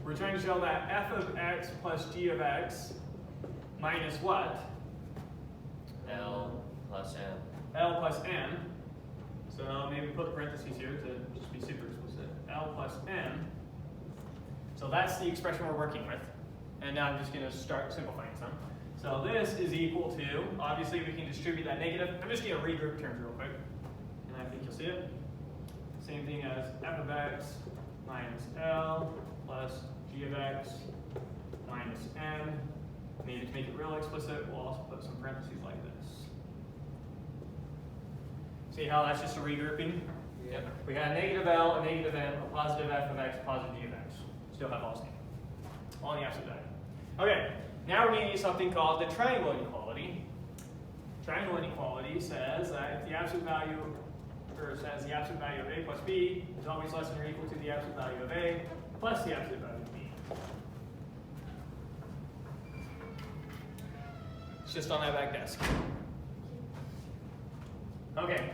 we're trying to show that f of x plus g of x minus what? L plus M. L plus m. So maybe put parentheses here to just be super explicit. L plus m. So that's the expression we're working with. And now I'm just going to start simplifying some. So this is equal to, obviously we can distribute that negative. I'm just going to regroup terms real quick. And I think you'll see it. Same thing as f of x minus L plus g of x minus m. Maybe to make it real explicit, we'll also put some parentheses like this. See how that's just a regrouping? Yeah. We got a negative L, a negative m, a positive f of x, a positive g of x. Still have all the same. All in the absolute value. Okay, now we're going to use something called the triangle inequality. Triangle inequality says that if the absolute value, or says the absolute value of a plus b is always less than or equal to the absolute value of a plus the absolute value of b. It's just on that back desk. Okay,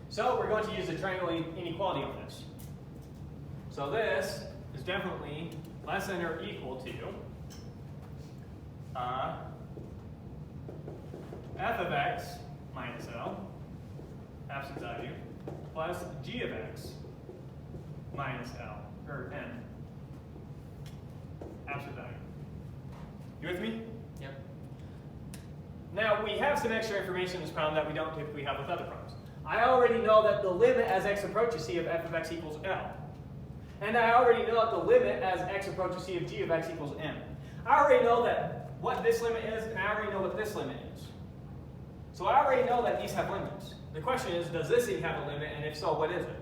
so we're going to use the triangle inequality on this. So this is definitely less than or equal to f of x minus L, absolute value, plus g of x minus L, or n, absolute value. You with me? Yep. Now, we have some extra information in this problem that we don't typically have with other problems. I already know that the limit as x approaches c of f of x equals L. And I already know that the limit as x approaches c of g of x equals m. I already know that what this limit is, and I already know what this limit is. So I already know that these have limits. The question is, does this thing have a limit, and if so, what is it?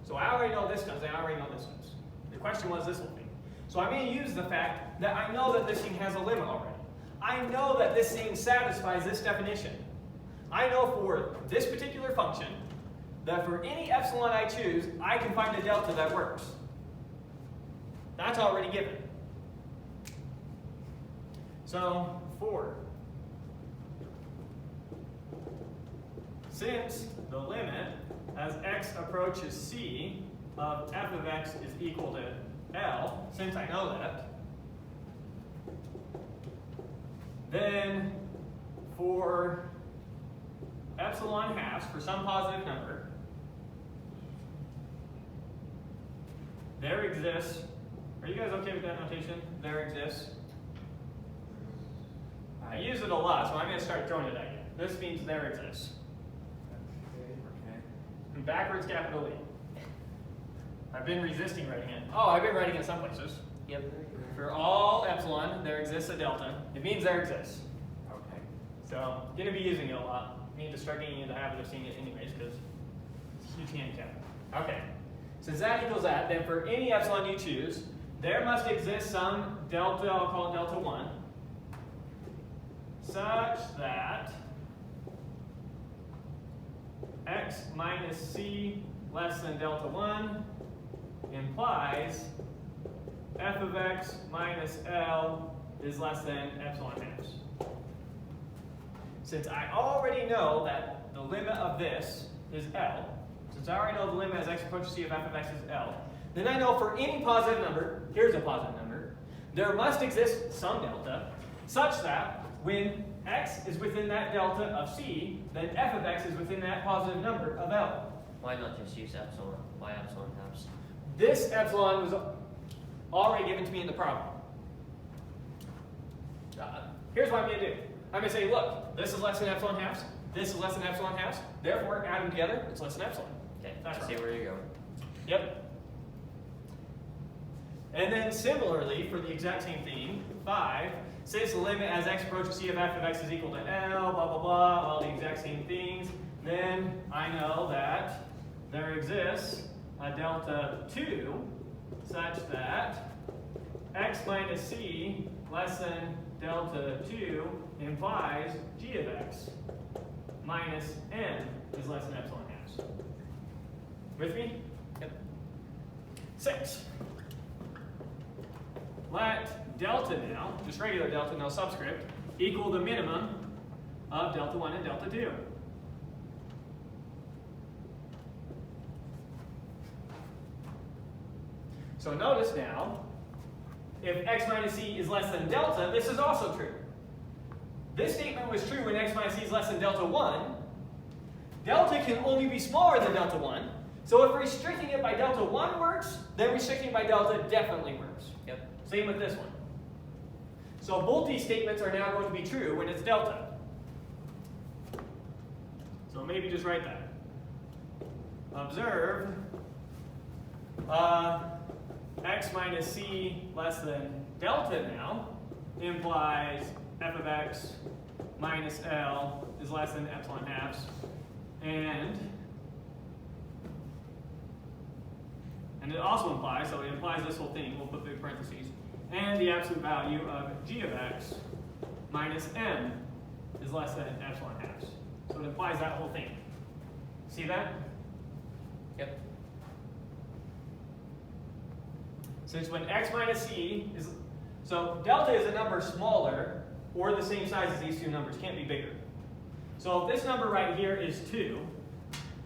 So I already know this does, and I already know this does. The question was this little thing. So I'm going to use the fact that I know that this thing has a limit already. I know that this thing satisfies this definition. I know for this particular function that for any epsilon I choose, I can find a delta that works. That's already given. So, 4. Since the limit as x approaches c of f of x is equal to L, since I know that, then for epsilon halves, for some positive number, there exists, are you guys okay with that notation? There exists. I use it a lot, so I'm going to start throwing it at you. This means there exists. Okay. And backwards capital E. I've been resisting writing it. Oh, I've been writing it some places. Yep. For all epsilon, there exists a delta. It means there exists. Okay. So I'm going to be using it a lot. Need to start getting into the habit of seeing it anyways, because it's a huge handicap. Okay. Since that equals that, then for any epsilon you choose, there must exist some delta, I'll call it delta 1, such that x minus c less than delta 1 implies f of x minus L is less than epsilon halves. Since I already know that the limit of this is L, Since I already know the limit as x approaches c of f of x is L, then I know for any positive number, here's a positive number, there must exist some delta such that when x is within that delta of c, then f of x is within that positive number of L. Why not just use epsilon? Why epsilon halves? This epsilon was already given to me in the problem. Here's what I'm going to do. I'm going to say, look, this is less than epsilon halves, this is less than epsilon halves, therefore add them together, it's less than epsilon. Okay, That's I see right. where you're going. Yep. And then similarly, for the exact same thing, 5, since the limit as x approaches c of f of x is equal to L, blah, blah, blah, all the exact same things, then I know that there exists a delta 2 such that x minus c less than delta 2 implies g of x minus n is less than epsilon halves. With me? Yep. 6. Let delta now, just regular delta, no subscript, equal the minimum of delta 1 and delta 2. So notice now, if x minus c is less than delta, this is also true. This statement was true when x minus c is less than delta 1. Delta can only be smaller than delta 1. So if restricting it by delta 1 works, then restricting it by delta definitely works. Yep. Same with this one. So both these statements are now going to be true when it's delta. So maybe just write that. Observe x minus c less than delta now implies f of x minus L is less than epsilon halves, and it also implies, so it implies this whole thing, we'll put big parentheses, and the absolute value of g of x minus m is less than epsilon halves. So it implies that whole thing. See that? Yep. Since when x minus c is, so delta is a number smaller or the same size as these two numbers, can't be bigger. So if this number right here is 2,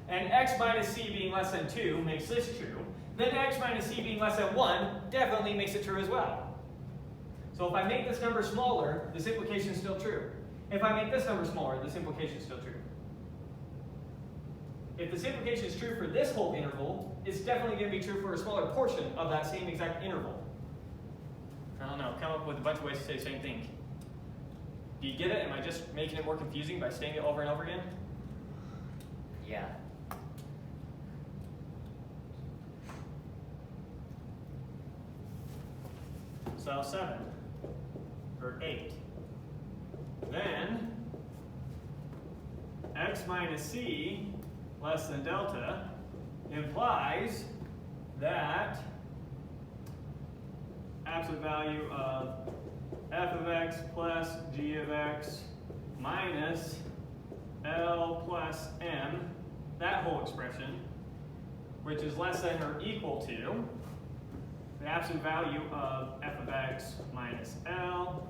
and x minus c being less than 2 makes this true, then x minus c being less than 1 definitely makes it true as well. So if I make this number smaller, this implication is still true. If I make this number smaller, this implication is still true. If this implication is true for this whole interval, it's definitely going to be true for a smaller portion of that same exact interval. I don't know, come up with a bunch of ways to say the same thing. Do you get it? Am I just making it more confusing by saying it over and over again? Yeah. So 7, or 8. Then, x minus c less than delta implies that absolute value of f of x plus g of x minus L plus m, that whole expression, which is less than or equal to the absolute value of f of x minus L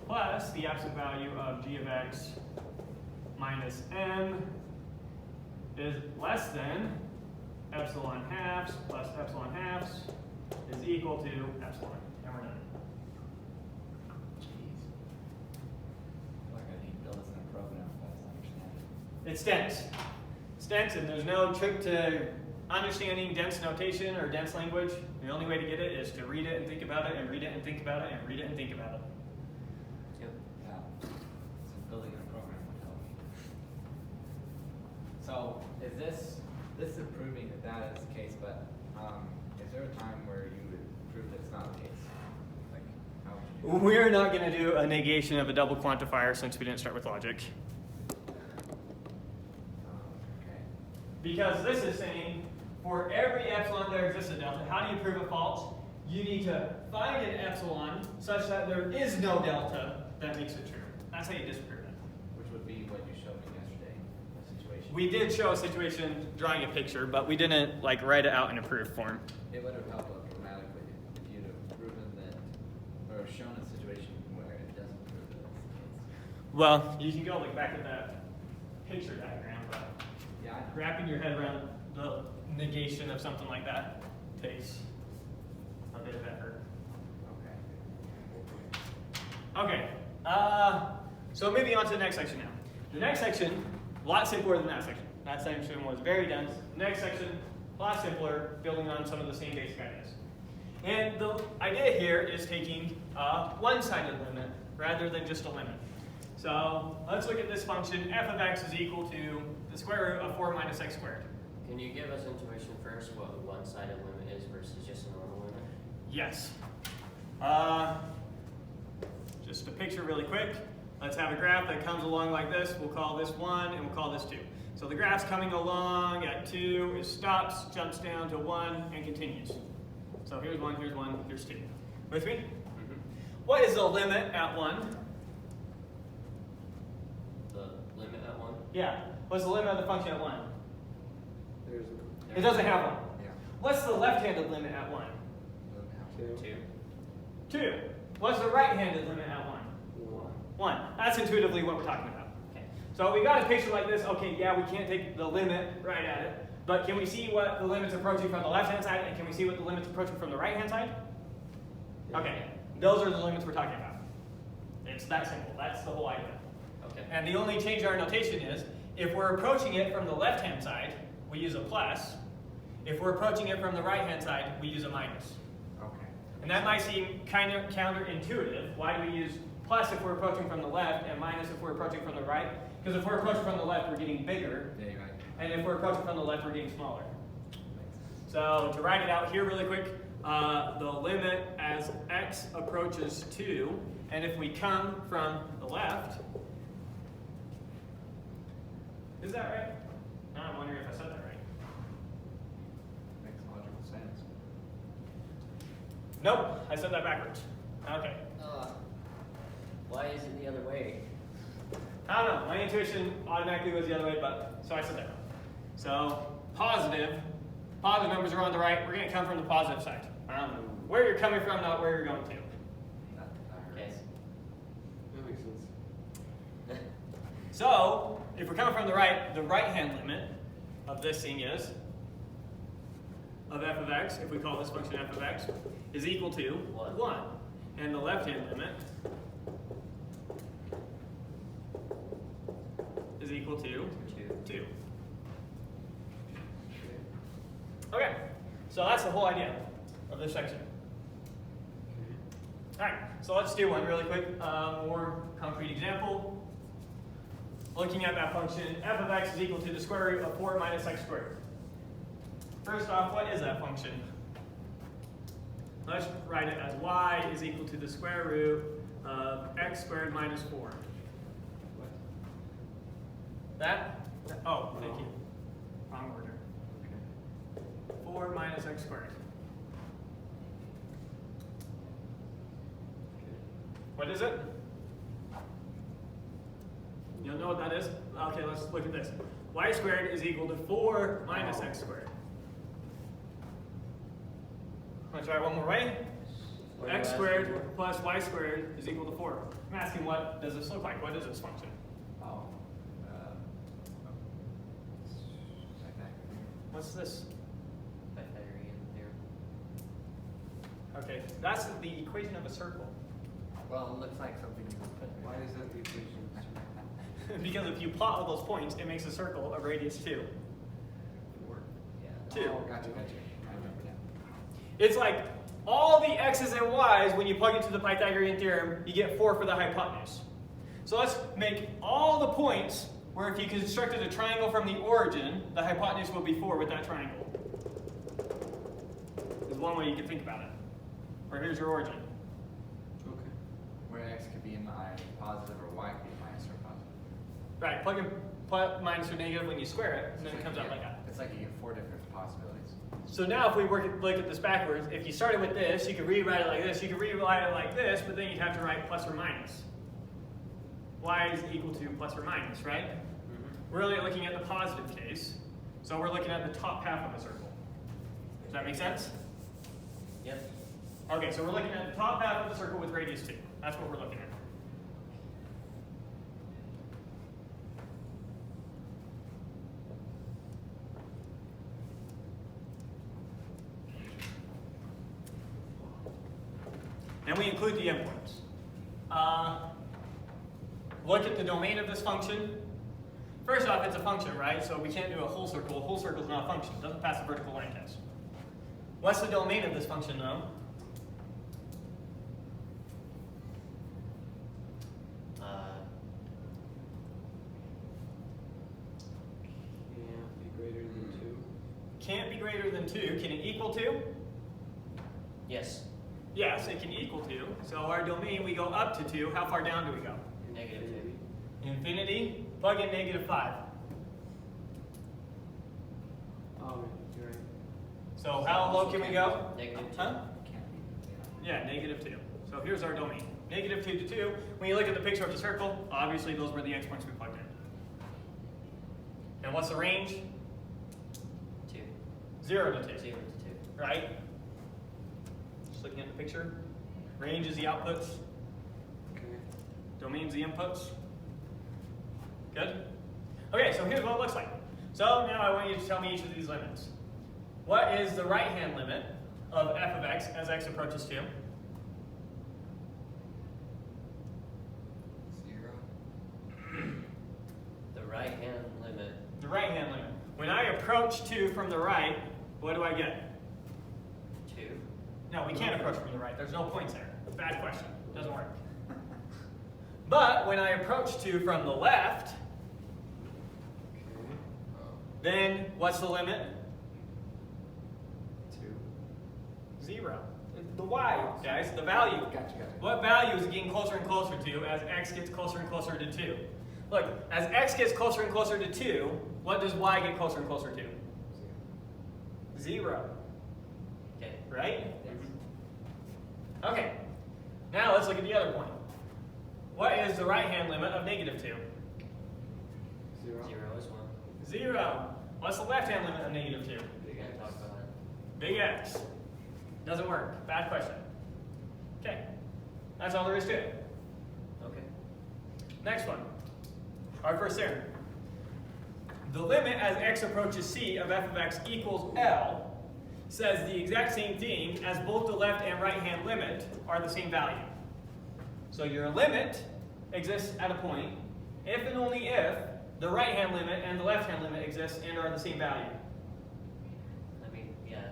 plus the absolute value of g of x minus m is less than epsilon halves plus epsilon halves is equal to epsilon. And we're done. Jeez. Like I need to build this in a program if I understand it. It's dense. It's dense, and there's no trick to understanding dense notation or dense language. The only way to get it is to read it and think about it, and read it and think about it, and read it and think about it. Yep. Yeah. So building in a program would help me. So is this is proving that that is the case, but is there a time where you would prove that it's not the case? Like, how would you do that? We're not going to do a negation of a double quantifier since we didn't start with logic. Okay. Because this is saying, for every epsilon there exists a delta. How do you prove it false? You need to find an epsilon such that there is no delta that makes it true. That's how you disprove it. Which would be what you showed me yesterday, the situation. We did show a situation drawing a picture, but we didn't like write it out in a proof form. It would have helped out dramatically if you'd have proven that, or shown a situation where it doesn't prove that it's the case. Well, you can go look back at that picture diagram, but Yeah, wrapping your head around the negation of something like that takes a bit of effort. Okay. Okay, so moving on to the next section now. The next section, a lot simpler than that section. That section was very dense. The next section, a lot simpler, building on some of the same basic ideas. And the idea here is taking a one-sided limit rather than just a limit. So let's look at this function. F of x is equal to the square root of 4 minus x squared. Can you give us intuition first what a one-sided limit is versus just a normal limit? Yes. Just a picture really quick. Let's have a graph that comes along like this. We'll call this 1 and we'll call this 2. So the graph's coming along at 2, it stops, jumps down to 1, and continues. So here's 1, here's 2. With me? Mm-hmm. What is the limit at 1? The limit at 1? Yeah. What's the limit of the function at 1? There's It doesn't have 1. Yeah. What's the left-handed limit at 1? two. 2. 2. What's the right-handed limit at 1? 1. That's intuitively what we're talking about. Okay. So we got a picture like this. Okay, yeah, we can't take the limit right at it, but can we see what the limit's approaching from the left-hand side, and can we see what the limit's approaching from the right-hand side? Okay, those are the limits we're talking about. It's that simple. That's the whole idea. Okay. And the only change in our notation is, if we're approaching it from the left-hand side, we use a plus. If we're approaching it from the right-hand side, we use a minus. Okay. And that might seem kind of counterintuitive. Why do we use plus if we're approaching from the left and minus if we're approaching from the right? Because if we're approaching from the left, we're getting bigger. Yeah, you're right. And if we're approaching from the left, we're getting smaller. Makes sense. So to write it out here really quick, the limit as x approaches 2, and if we come from the left, is that right? Now I'm wondering if I said that right. Makes logical sense. Nope, I said that backwards. Okay. Why is it the other way? I don't know, my intuition automatically was the other way, but so I said that wrong. So positive numbers are on the right, we're going to come from the positive side. Where you're coming from, not where you're going to. That Okay. hurts. That makes sense. So if we're coming from the right-hand limit of this thing is, of f of x, if we call this function f of x, is equal to 1. And the left-hand limit is equal to 2. Okay, so that's the whole idea of this section. All right, so let's do one really quick, more concrete example. Looking at that function, f of x is equal to the square root of 4 minus x squared. First off, what is that function? Let's write it as y is equal to the square root of x squared minus 4. That? Oh, thank you. Wrong order. 4 minus x squared. What is it? You don't know what that is? Okay, let's look at this. Y squared is equal to 4 minus x squared. Want to try it one more way? X squared plus y squared is equal to 4. I'm asking, what does this look like? What is this function? Oh. What's this? Pythagorean theorem. Okay, that's the equation of a circle. Well, it looks like something you would put there. Why is that the equation? Because if you plot all those points, it makes a circle of radius 2. Yeah. 2. Oh, gotcha. I remember now. It's like all the x's and y's, when you plug it to the Pythagorean theorem, you get 4 for the hypotenuse. So let's make all the points where if you constructed a triangle from the origin, the hypotenuse will be 4 with that triangle. There's one way you can think about it. Or here's your origin. Okay. Where x could be in positive or y could be minus or positive. Right, plug in minus or negative when you square it, and then it comes out like that. It's like you get 4 different possibilities. So now if we look at this backwards, if you started with this, you could rewrite it like this, you could rewrite it like this, but then you'd have to write plus or minus. Y is equal to plus or minus, right? We're really looking at the positive case, so we're looking at the top half of a circle. Does that make sense? Yep. Okay, so we're looking at the top half of the circle with radius 2. That's what we're looking at. and we include the inputs. Look at the domain of this function. First off, it's a function, right? So we can't do a whole circle. A whole circle is not a function. It doesn't pass the vertical line test. What's the domain of this function, though? Can't be greater than 2. Can't be greater than 2. Can it equal 2? Yes, Yes, it can equal 2. So our domain, we go up to 2. How far down do we go? negative 2. Infinity. Plug in negative 5. Oh, you're right. So how low can we go? Negative 2. Huh? Can't be, Yeah, negative 2. So here's our domain. Negative 2 to 2. When you look at the picture of the circle, obviously those were the x points we plugged in. And what's the range? 2. 0 to 2. 0 to 2. Right? Just looking at the picture. Range is the outputs. Okay. Domain's the inputs. Good? Okay, so here's what it looks like. So now I want you to tell me each of these limits. What is the right-hand limit of f of x as x approaches 2? 0. The right hand limit. The right-hand limit. When I approach 2 from the right, what do I get? 2. No, we can't approach from the right. There's no points there. Bad question. Doesn't work. But when I approach 2 from the left, Okay. then what's the limit? 2. 0. The y, guys, the value. Gotcha. What value is it getting closer and closer to as x gets closer and closer to 2? Look, as x gets closer and closer to 2, what does y get closer and closer to? 0. Okay. Right? Okay. Now let's look at the other point. What is the right-hand limit of negative 2? 0. 0 is 1. 0. What's the left-hand limit of negative 2? We're going to talk about that. Big X. Doesn't work. Bad question. Okay. That's all there is to it. Okay. Next one. Our first theorem. The limit as x approaches c of f of x equals L says the exact same thing as both the left and right hand limit are the same value. So your limit exists at a point if and only if the right hand limit and the left hand limit exist and are the same value. I mean, yeah.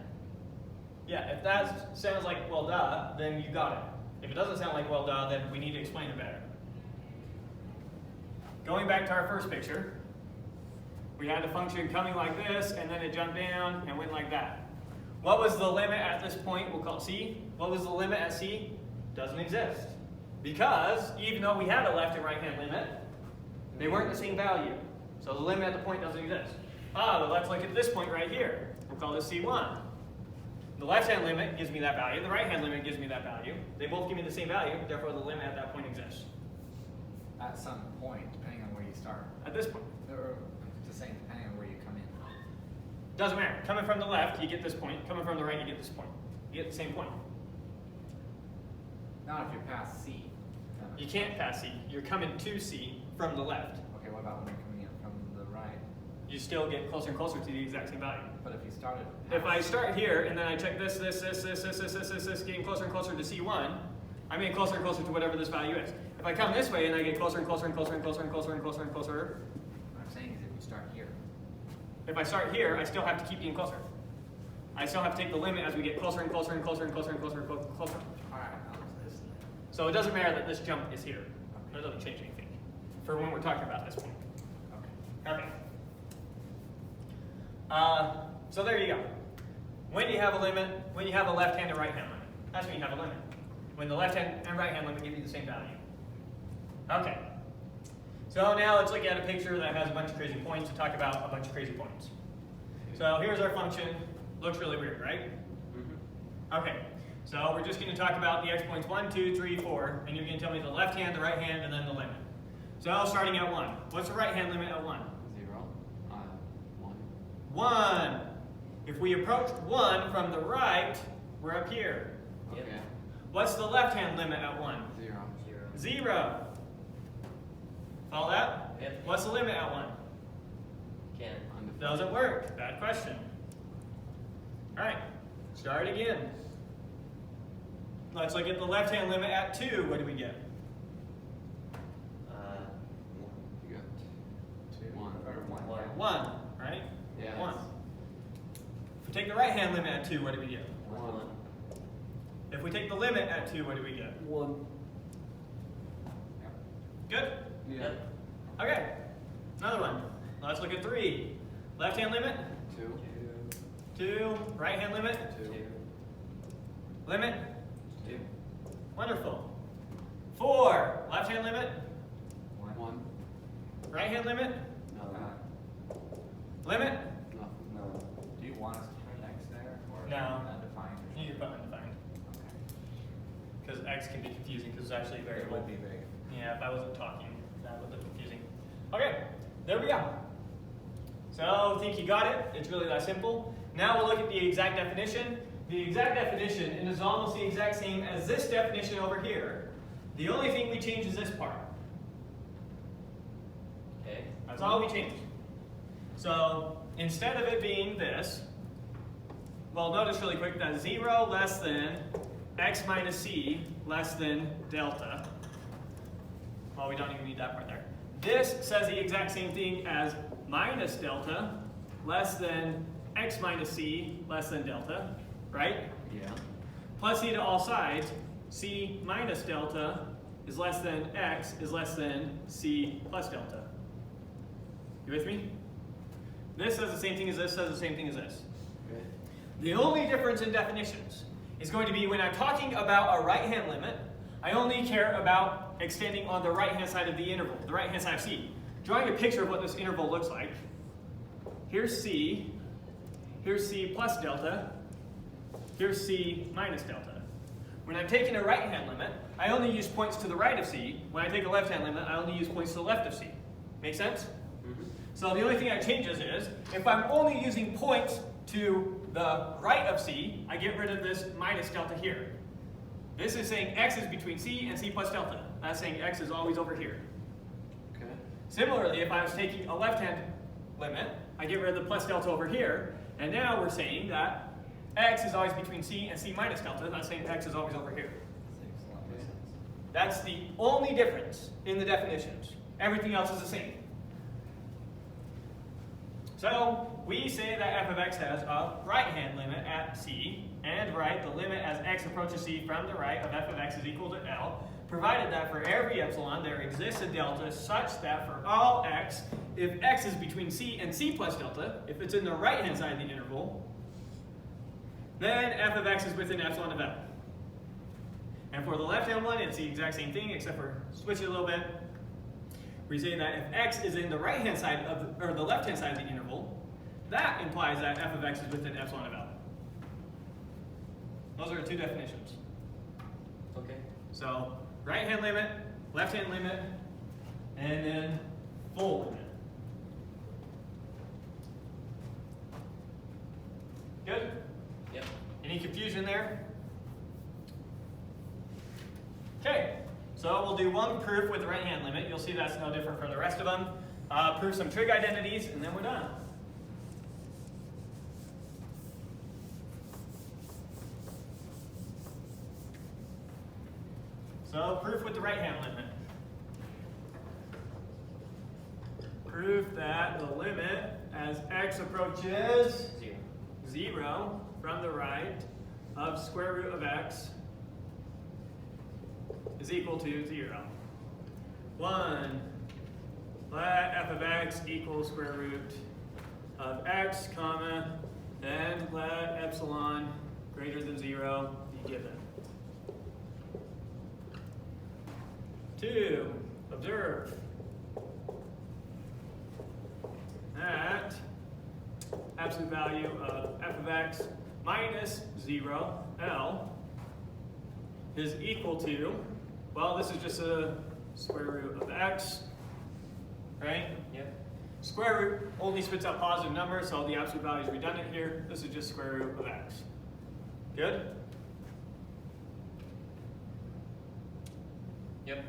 Yeah, if that sounds like well duh, then you got it. If it doesn't sound like well duh, then we need to explain it better. Going back to our first picture, we had a function coming like this, and then it jumped down and went like that. What was the limit at this point? We'll call it C. What was the limit at C? Doesn't exist. Because even though we had a left and right hand limit, they weren't the same value. So the limit at the point doesn't exist. But let's look at this point right here. We'll call this C1. The left hand limit gives me that value. The right hand limit gives me that value. They both give me the same value. Therefore, the limit at that point exists. At some point, depending on where you start. At this point. Or the same, depending on where you come in. Doesn't matter. Coming from the left, you get this point. Coming from the right, you get this point. You get the same point. Not if you're past C. You can't pass C. You're coming to C from the left. Okay, what about when you're coming in from the right? You still get closer and closer to the exact same value. But if you started If I start here and then I check this, getting closer and closer to C1, I'm getting closer and closer to whatever this value is. If I come this way and I get closer and closer and closer and closer and closer and closer and closer, what I'm saying is if you start here. if I start here, I still have to keep getting closer. I still have to take the limit as we get closer and closer and closer and closer and closer and closer. Alright, I'll do this. So it doesn't matter that this jump is here. It doesn't change anything for when we're talking about this point. Okay. Okay. So there you go. When do you have a limit? When you have a left hand and right hand limit. That's when you have a limit. When the left hand and right hand limit give you the same value. Okay. So now let's look at a picture that has a bunch of crazy points and talk about a bunch of crazy points. So here's our function. Looks really weird, right? Okay. So we're just going to talk about the x points 1, 2, 3, 4, and you're going to tell me the left hand, the right hand, and then the limit. So starting at 1. What's the right hand limit at 1? 0. 1. 1. If we approach 1 from the right, we're up here. Yep. Okay. What's the left hand limit at 1? 0. 0. 0. Follow that? Yep. What's the limit at 1? Can. Undefined. Doesn't work. Bad question. Alright. Start again. let's look at the left-hand limit at 2. What do we get? You got Two. one. Or one. One. Yeah. 1, right? Yeah. 1. If we take the right-hand limit at 2, what do we get? One. If we take the limit at 2, what do we get? 1. Good? Yeah. Yep. Okay. Another one. Let's look at 3. Left-hand limit? 2. 2. Right-hand limit? 2. Limit? 2. Wonderful. 4. Left-hand limit? 1. Right-hand limit? No. Limit? Nothing. No. Do you want us to put X there or No. undefined? You need to put undefined. Okay. Because X can be confusing because it's actually a It variable. would be big. Yeah, if I wasn't talking, that would look confusing. Okay, there we go. So, think you got it? It's really that simple. Now we'll look at the exact definition. The exact definition is almost the exact same as this definition over here. The only thing we change is this part. Okay. That's all we change. So, instead of it being this, well, notice really quick that 0 less than x minus c less than delta. Well, we don't even need that part there. This says the exact same thing as minus delta less than x minus c less than delta, right? Yeah. Plus c to all sides, c minus delta is less than x is less than c plus delta. You with me? This says the same thing as this, says the same thing as this. Okay. The only difference in definitions is going to be when I'm talking about a right-hand limit, I only care about extending on the right-hand side of the interval, the right-hand side of C. Drawing a picture of what this interval looks like. Here's C plus delta, here's C minus delta. When I'm taking a right-hand limit, I only use points to the right of C. When I take a left-hand limit, I only use points to the left of C. Make sense? Mm-hmm. So the only thing that changes is, if I'm only using points to the right of C, I get rid of this minus delta here. This is saying x is between C and C plus delta. That's saying x is always over here. Okay. Similarly, if I was taking a left-hand limit, I get rid of the plus delta over here, and now we're saying that x is always between C and C minus delta. That's saying x is always over here. Makes a lot of sense. That's the only difference in the definitions. Everything else is the same. So we say that f of x has a right-hand limit at C, and write the limit as x approaches C from the right of f of x is equal to L, provided that for every epsilon there exists a delta such that for all x, if x is between C and C plus delta, if it's in the right-hand side of the interval, then f of x is within epsilon of L. And for the left-hand one, it's the exact same thing, except for switch it a little bit. We say that if x is in the right-hand side of the, or the left-hand side of the interval, that implies that f of x is within epsilon of L. Those are two definitions. Okay. So right-hand limit, left-hand limit, and then full limit. Good? Yep. Any confusion there? Okay, so we'll do one proof with the right-hand limit. You'll see that's no different from the rest of them. Prove some trig identities, and then we're done. So proof with the right-hand limit. Proof that the limit as x approaches 0. 0 from the right of square root of x is equal to 0. 1, let f of x equal square root of x, comma, then let epsilon greater than 0 be given. 2, observe that absolute value of f of x minus 0, L, is equal to, well, this is just a square root of x, right? Yep. Square root only spits out positive numbers, so the absolute value is redundant here. This is just square root of x. Good? Yep.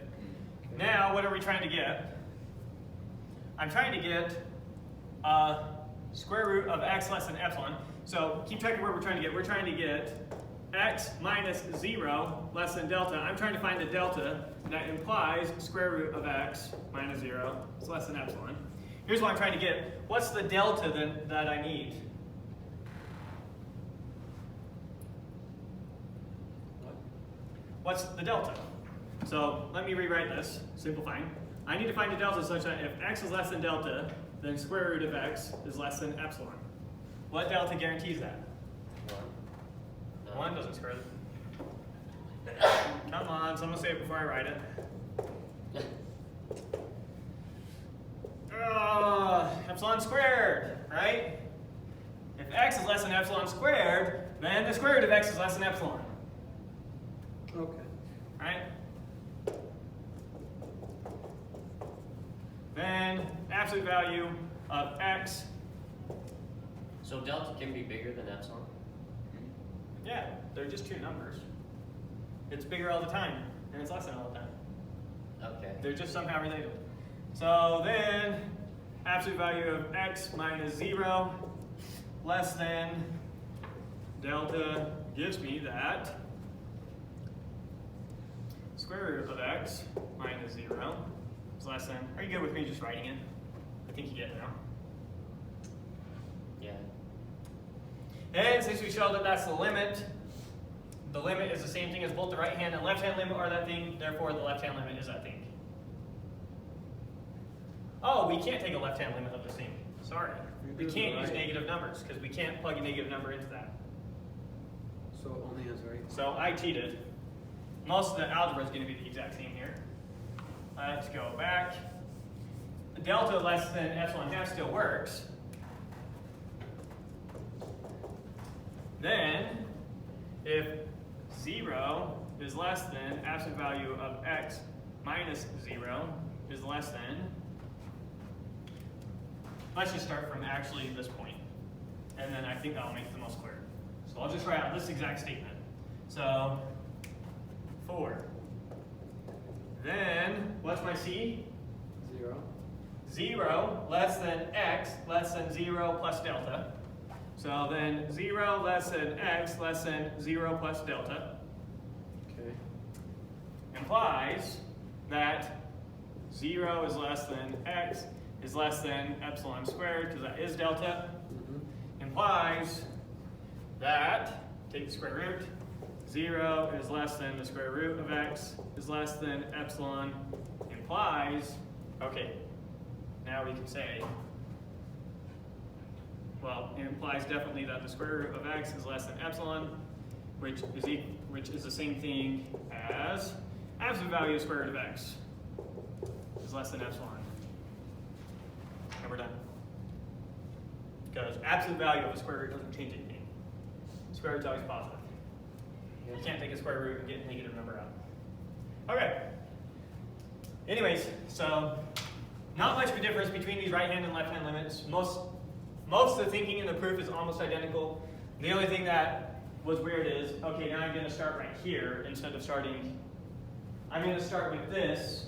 Now, what are we trying to get? I'm trying to get square root of x less than epsilon. So keep track of where we're trying to get. We're trying to get x minus 0 less than delta. I'm trying to find the delta that implies square root of x minus 0 is less than epsilon. Here's what I'm trying to get. What's the delta then that I need? What's the delta? So let me rewrite this, simplifying. I need to find a delta such that if x is less than delta, then square root of x is less than epsilon. What delta guarantees that? 1. 1 doesn't square it. Come on, someone say it before I write it. Epsilon squared, right? If x is less than epsilon squared, then the square root of x is less than epsilon. Okay. Right? Then absolute value of x, So delta can be bigger than epsilon? yeah, they're just two numbers. It's bigger all the time, and it's less than all the time. Okay. They're just somehow related. So then, absolute value of x minus 0 less than delta gives me that square root of x minus 0 is less than, are you good with me just writing it? I think you get it now. Yeah. And since we showed that that's the limit is the same thing as both the right hand and left hand limit are that thing, therefore the left hand limit is that thing. Oh, we can't take a left hand limit of the same. Sorry. We can't use negative numbers because we can't plug a negative number into that. So it only has right? So I cheated. Most of the algebra is going to be the exact same here. Let's go back. The delta less than epsilon half still works. Then, if 0 is less than absolute value of x minus 0 is less than, let's just start from actually this point. And then I think that'll make it the most clear. So I'll just write out this exact statement. So, 4. Then, what's my c? 0. 0 less than x less than 0 plus delta. So then 0 less than x less than 0 plus delta Okay. implies that 0 is less than x is less than epsilon squared, because that is delta. Implies that, take the square root, 0 is less than the square root of x is less than epsilon. Implies, okay, now we can say, well, it implies definitely that the square root of x is less than epsilon, which is the same thing as absolute value of square root of x is less than epsilon. And we're done. Because absolute value of a square root doesn't change anything. Square root's always positive. You can't take a square root and get a negative number out. Okay. Anyways, so not much of a difference between these right hand and left hand limits. Most of the thinking in the proof is almost identical. The only thing that was weird is, okay, now I'm going to start right here instead of starting, I'm going to start with this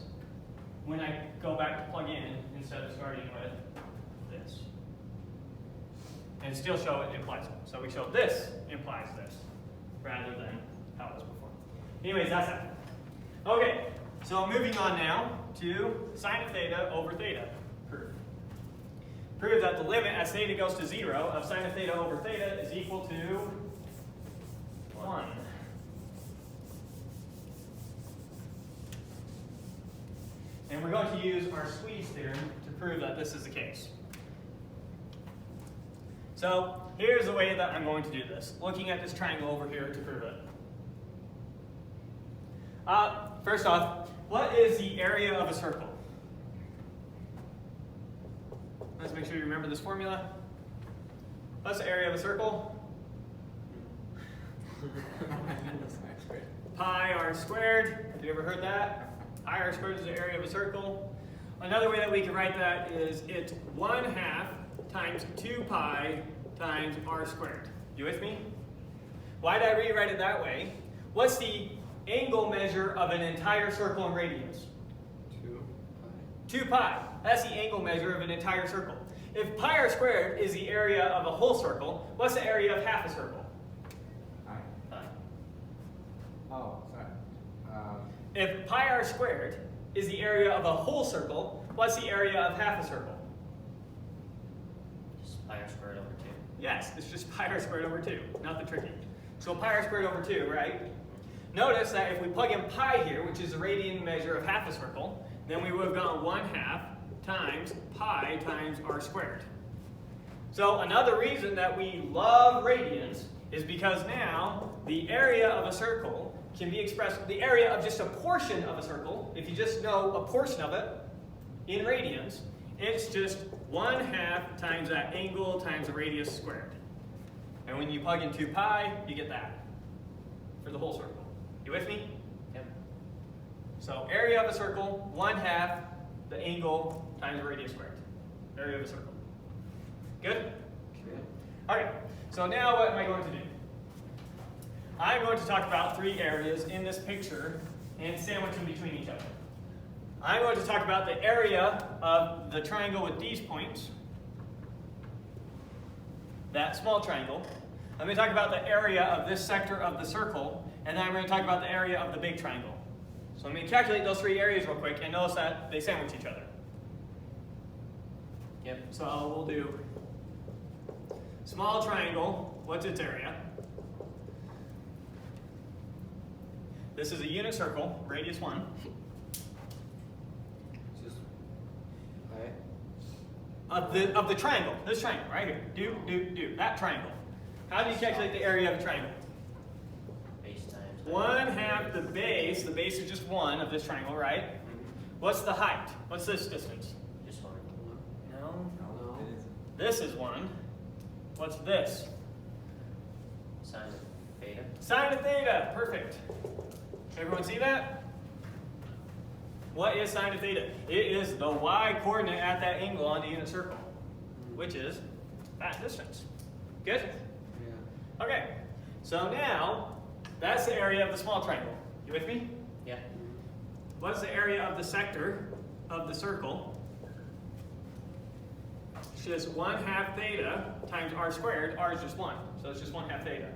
when I go back to plug in instead of starting with this. And still show it implies it. So we show this implies this rather than how it was before. Anyways, that's that. Okay, so moving on now to sine of theta over theta proof. Prove that the limit as theta goes to 0 of sine of theta over theta is equal to 1. And we're going to use our squeeze theorem to prove that this is the case. So here's the way that I'm going to do this, looking at this triangle over here to prove it. First off, what is the area of a circle? Let's make sure you remember this formula. What's the area of a circle? Pi r squared. Have you ever heard that? Pi r squared is the area of a circle. Another way that we can write that is it's 1/2 times 2 pi times r squared. You with me? Why did I rewrite it that way? What's the angle measure of an entire circle in radius? 2 pi. That's the angle measure of an entire circle. If pi r squared is the area of a whole circle, what's the area of half a circle? Pi. Pi. if pi r squared is the area of a whole circle, what's the area of half a circle? Just pi r squared over 2. Yes, it's just pi r squared over 2, nothing tricky. So pi r squared over 2, right? Notice that if we plug in pi here, which is the radian measure of half a circle, then we would have gone 1/2 times pi times r squared. So another reason that we love radians is because now the area of a circle can be expressed, the area of just a portion of a circle, if you just know a portion of it in radians, it's just 1/2 times that angle times the radius squared. And when you plug in 2 pi, you get that for the whole circle. You with me? Yep. So area of a circle, 1/2 the angle times the radius squared. Area of a circle. Good? Okay, so now what am I going to do? I'm going to talk about 3 areas in this picture and sandwich them between each other. I'm going to talk about the area of the triangle with these points, that small triangle. I'm going to talk about the area of this sector of the circle, and then I'm going to talk about the area of the big triangle. So I'm going to calculate those 3 areas real quick and notice that they sandwich each other. Yep. So we'll do small triangle, what's its area? This is a unit circle, radius 1. Just pi. Of the triangle, this triangle right here, that triangle. How do you calculate the area of a triangle? Base times. 1/2 the base is just 1 of this triangle, right? What's the height? What's this distance? Just 1. No. No. It is. This is 1. What's this? Sine of theta. Sine of theta, perfect. Everyone see that? What is sine of theta? It is the y coordinate at that angle on the unit circle, which is that distance. Good? Yeah. Okay, so now that's the area of the small triangle. You with me? Yeah. What's the area of the sector of the circle? It's just 1/2 theta times r squared. R is just 1, so it's just 1/2 theta.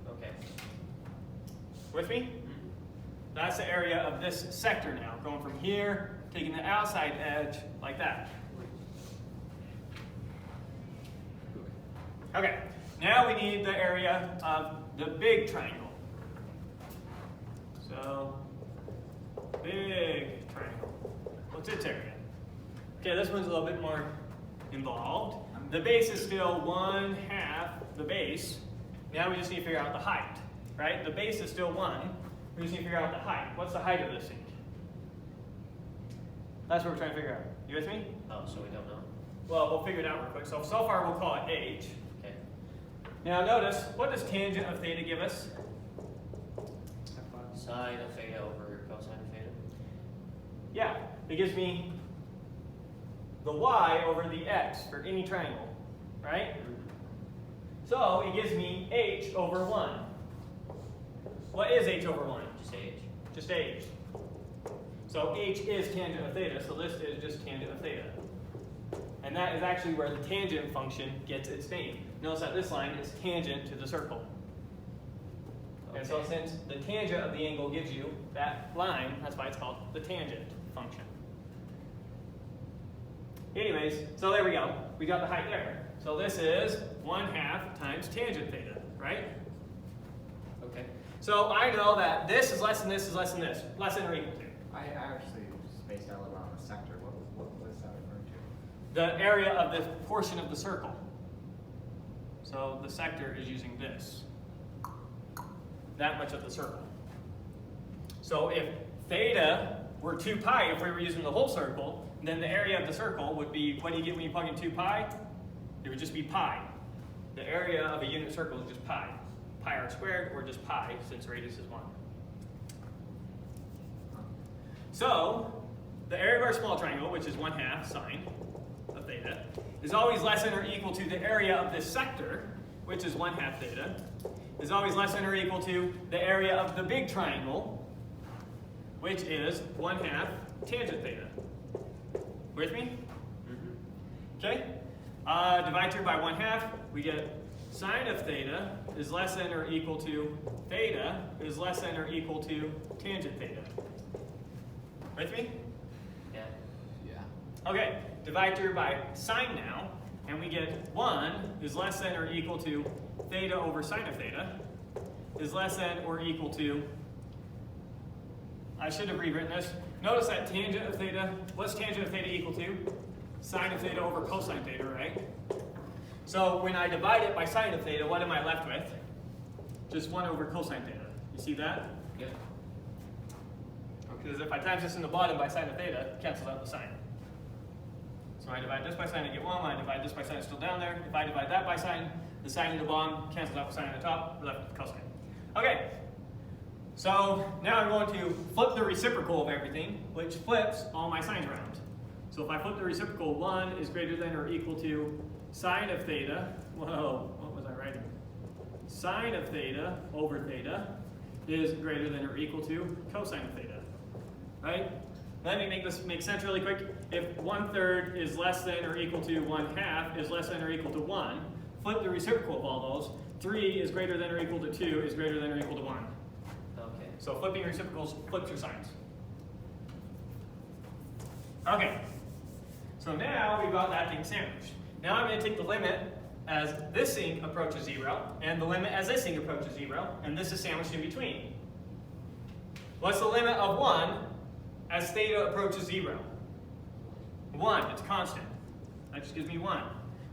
Okay. With me? That's the area of this sector now, going from here, taking the outside edge like that. Okay, now we need the area of the big triangle. So, big triangle. What's its area? Okay, this one's a little bit more involved. The base is still 1/2 the base. Now we just need to figure out the height, right? The base is still 1. We just need to figure out the height. What's the height of this thing? That's what we're trying to figure out. You with me? Oh, so we don't know? Well, we'll figure it out real quick. So far we'll call it h. Okay. Now notice, what does tangent of theta give us? Sine of theta over cosine of theta. Yeah, it gives me the y over the x for any triangle, right? So it gives me h over 1. What is h over 1? Just h. Just h. So h is tangent of theta, so this is just tangent of theta. And that is actually where the tangent function gets its name. Notice that this line is tangent to the circle. And so Okay. since the tangent of the angle gives you that line, that's why it's called the tangent function. Anyways, so there we go. We got the height there. So this is 1/2 times tangent theta, right? Okay. So I know that this is less than this is less than this. Less than or equal to. I actually spaced out a little on the sector. What was that referring to? The area of this portion of the circle. So the sector is using this. That much of the circle. So if theta were 2 pi, if we were using the whole circle, then the area of the circle would be, what do you get when you plug in 2 pi? It would just be pi. The area of a unit circle is just pi. Pi r squared, or just pi, since radius is 1. So, the area of our small triangle, which is 1/2 sine of theta, is always less than or equal to the area of this sector, which is 1/2 theta, is always less than or equal to the area of the big triangle, which is 1/2 tangent theta. With me? Okay? Divide through by 1/2, we get sine of theta is less than or equal to theta is less than or equal to tangent theta. With me? Yeah. Yeah. Okay, divide through by sine now, and we get 1 is less than or equal to theta over sine of theta is less than or equal to, I should have rewritten this. Notice that tangent of theta, what's tangent of theta equal to? Sine of theta over cosine theta, right? So when I divide it by sine of theta, what am I left with? Just 1 over cosine theta. You see that? Yep. Because if I times this in the bottom by sine of theta, it cancels out the sine. So I divide this by sine, I get 1. When I divide this by sine, it's still down there. If I divide that by sine, the sine in the bottom cancels out the sine on the top. We're left with cosine. Okay. So now I'm going to flip the reciprocal of everything, which flips all my signs around. So if I flip the reciprocal, 1 is greater than or equal to sine of theta. Whoa, what was I writing? Sine of theta over theta is greater than or equal to cosine of theta. Right? Let me make this make sense really quick. If 1/3 is less than or equal to 1/2 is less than or equal to 1, flip the reciprocal of all those. 3 is greater than or equal to 2 is greater than or equal to 1. Okay. So flipping reciprocals flips your signs. Okay. So now we've got that thing sandwiched. Now I'm going to take the limit as this thing approaches 0, and the limit as this thing approaches 0, and this is sandwiched in between. What's the limit of 1 as theta approaches 0? 1, it's constant. That just gives me 1.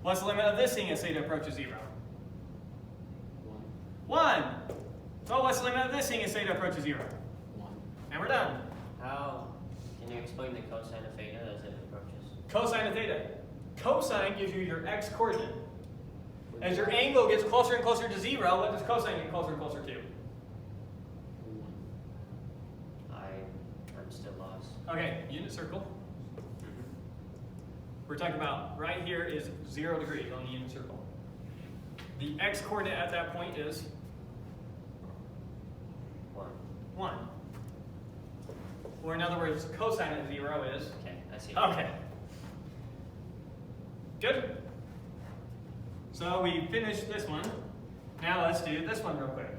What's the limit of this thing as theta approaches 0? 1. So what's the limit of this thing as theta approaches 0? 1. And we're done. How can you explain the cosine of theta as it approaches? Cosine of theta. Cosine gives you your x coordinate. As your angle gets closer and closer to 0, what does cosine get closer and closer to? 1. I'm still lost. Okay, unit circle. We're talking about right here is 0 degrees on the unit circle. The x coordinate at that point is 1. 1. Or in other words, cosine of 0 is. Okay, I see. Okay. Good? So we finished this one. Now let's do this one real quick.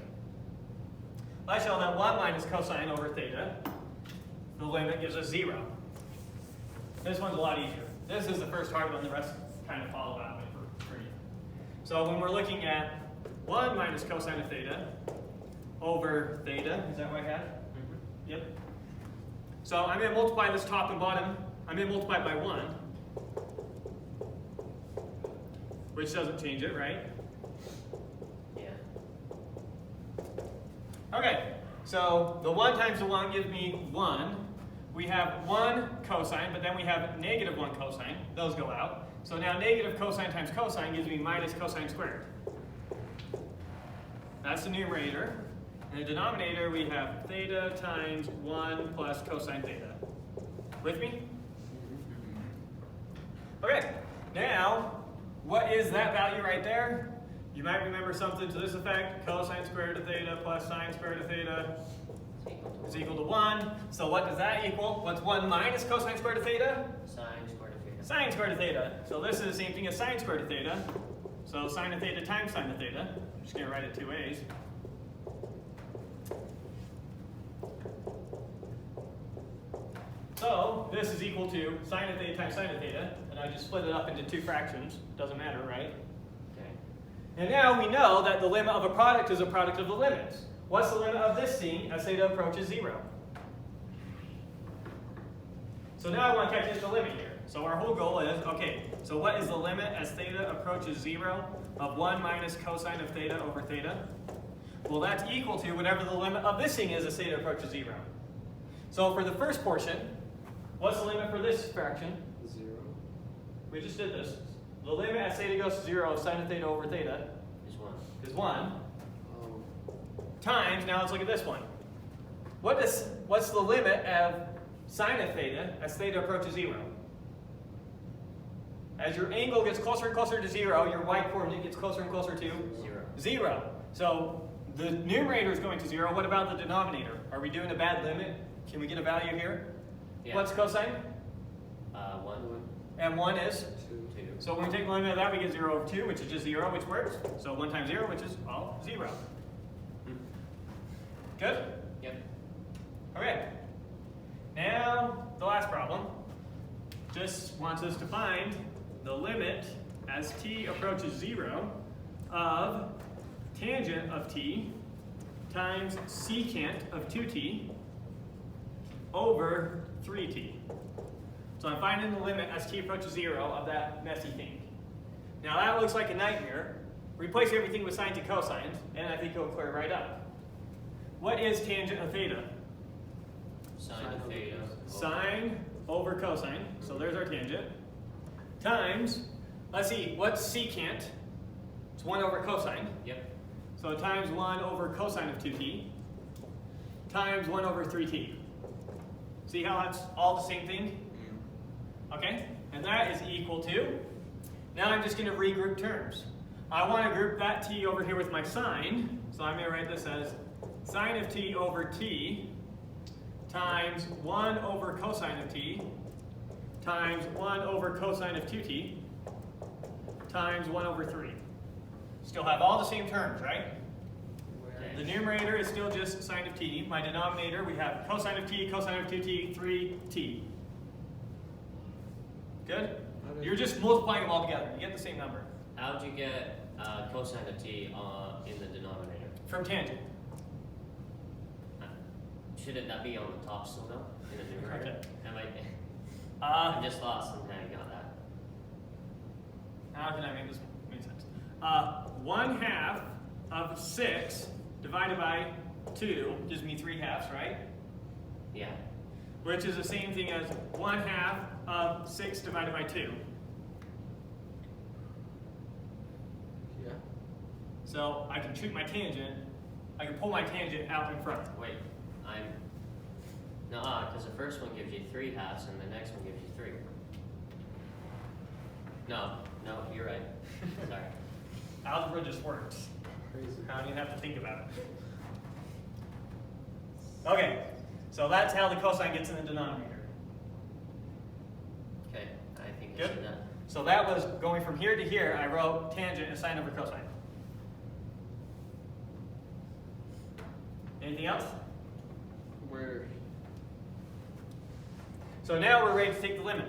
Let's show that 1 minus cosine over theta, the limit gives us 0. This one's a lot easier. This is the first hard one, the rest kind of follow that way for you. So when we're looking at 1 minus cosine of theta over theta, is that what I had? Mm-hmm. Yep. So I'm going to multiply this top and bottom. I'm going to multiply it by 1. Which doesn't change it, right? Yeah. Okay, so the 1 times the 1 gives me 1. We have 1 cosine, but then we have negative 1 cosine. Those go out. So now negative cosine times cosine gives me minus cosine squared. That's the numerator. In the denominator, we have theta times 1 plus cosine theta. With me? Okay, now, what is that value right there? You might remember something to this effect. Cosine squared of theta plus sine squared of theta is equal to 1. So what does that equal? What's 1 minus cosine squared of theta? Sine squared of theta. Sine squared of theta. So this is the same thing as sine squared of theta. So sine of theta times sine of theta. I'm just going to write it 2 ways. So this is equal to sine of theta times sine of theta, and I just split it up into 2 fractions. Doesn't matter, right? Okay. And now we know that the limit of a product is a product of the limits. What's the limit of this thing as theta approaches 0? So now I want to calculate the limit here. So our whole goal is, okay, so what is the limit as theta approaches 0 of 1 minus cosine of theta over theta? Well, that's equal to whatever the limit of this thing is as theta approaches 0. So for the first portion, what's the limit for this fraction? 0. We just did this. The limit as theta goes to 0 of sine of theta over theta Is 1. is 1. Oh. Times, now let's look at this one. What's the limit of sine of theta as theta approaches 0? As your angle gets closer and closer to 0, your y-coordinate gets closer and closer to 0. 0. So the numerator is going to 0. What about the denominator? Are we doing a bad limit? Can we get a value here? Yeah. What's cosine? 1. And 1 is? 2. 2. So when we take the limit of that, we get 0 over 2, which is just 0, which works. So 1 times 0, which is, well, 0. Good? Yep. Okay. Now now the last problem just wants us to find the limit as t approaches 0 of tangent of t times secant of 2t over 3t. So I'm finding the limit as t approaches 0 of that messy thing. Now that looks like a nightmare. Replace everything with sines and cosines, and I think it'll clear right up. What is tangent of theta? Sine of theta. Sine over cosine, so there's our tangent, times, let's see, what's secant? It's 1 over cosine. Yep. So times 1 over cosine of 2t, times 1 over 3t. See how that's all the same thing? Okay, and that is equal to, now I'm just going to regroup terms. I want to group that t over here with my sine, so I'm going to write this as sine of t over t times 1 over cosine of t times 1 over cosine of 2t times 1 over 3. Still have all the same terms, right? The numerator is still just sine of t. My denominator, we have cosine of t, cosine of 2t, 3t. Good? You're just multiplying them all together. You get the same number. How'd you get cosine of t in the denominator? From tangent. Shouldn't that be on the top still though, in the numerator? Okay. I'm just lost on how you got that. How can I make this make sense? 1/2 of 6 divided by 2 gives me 3/2, right? Yeah. Which is the same thing as 1/2 of 6 divided by 2. Yeah. So I can shoot my tangent. I can pull my tangent out in front. Wait, because the first one gives you 3/2 and the next one gives you 3. No, you're right. Sorry. Algebra just works. Crazy. I don't even have to think about it. Okay, so that's how the cosine gets in the denominator. Okay, I think I Good. see that. So that was going from here to here. I wrote tangent as sine over cosine. Anything else? Where? So now we're ready to take the limit.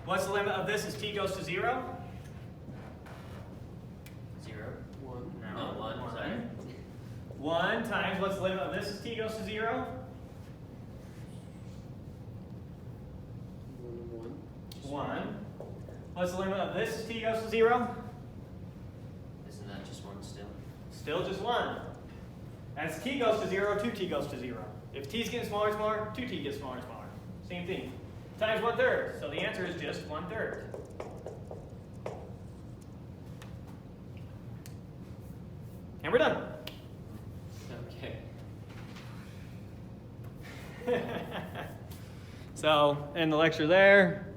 What's the limit of this as t goes to 0? 0. 1. No, 1, sorry. 1 times, what's the limit of this as t goes to 0? 1. What's the limit of this as t goes to 0? Isn't that just 1 still? Still just 1. As t goes to 0, 2t goes to 0. If t's getting smaller and smaller, 2t gets smaller and smaller. Same thing. Times 1/3. So the answer is just 1/3. And we're done. Okay. So, end the lecture there.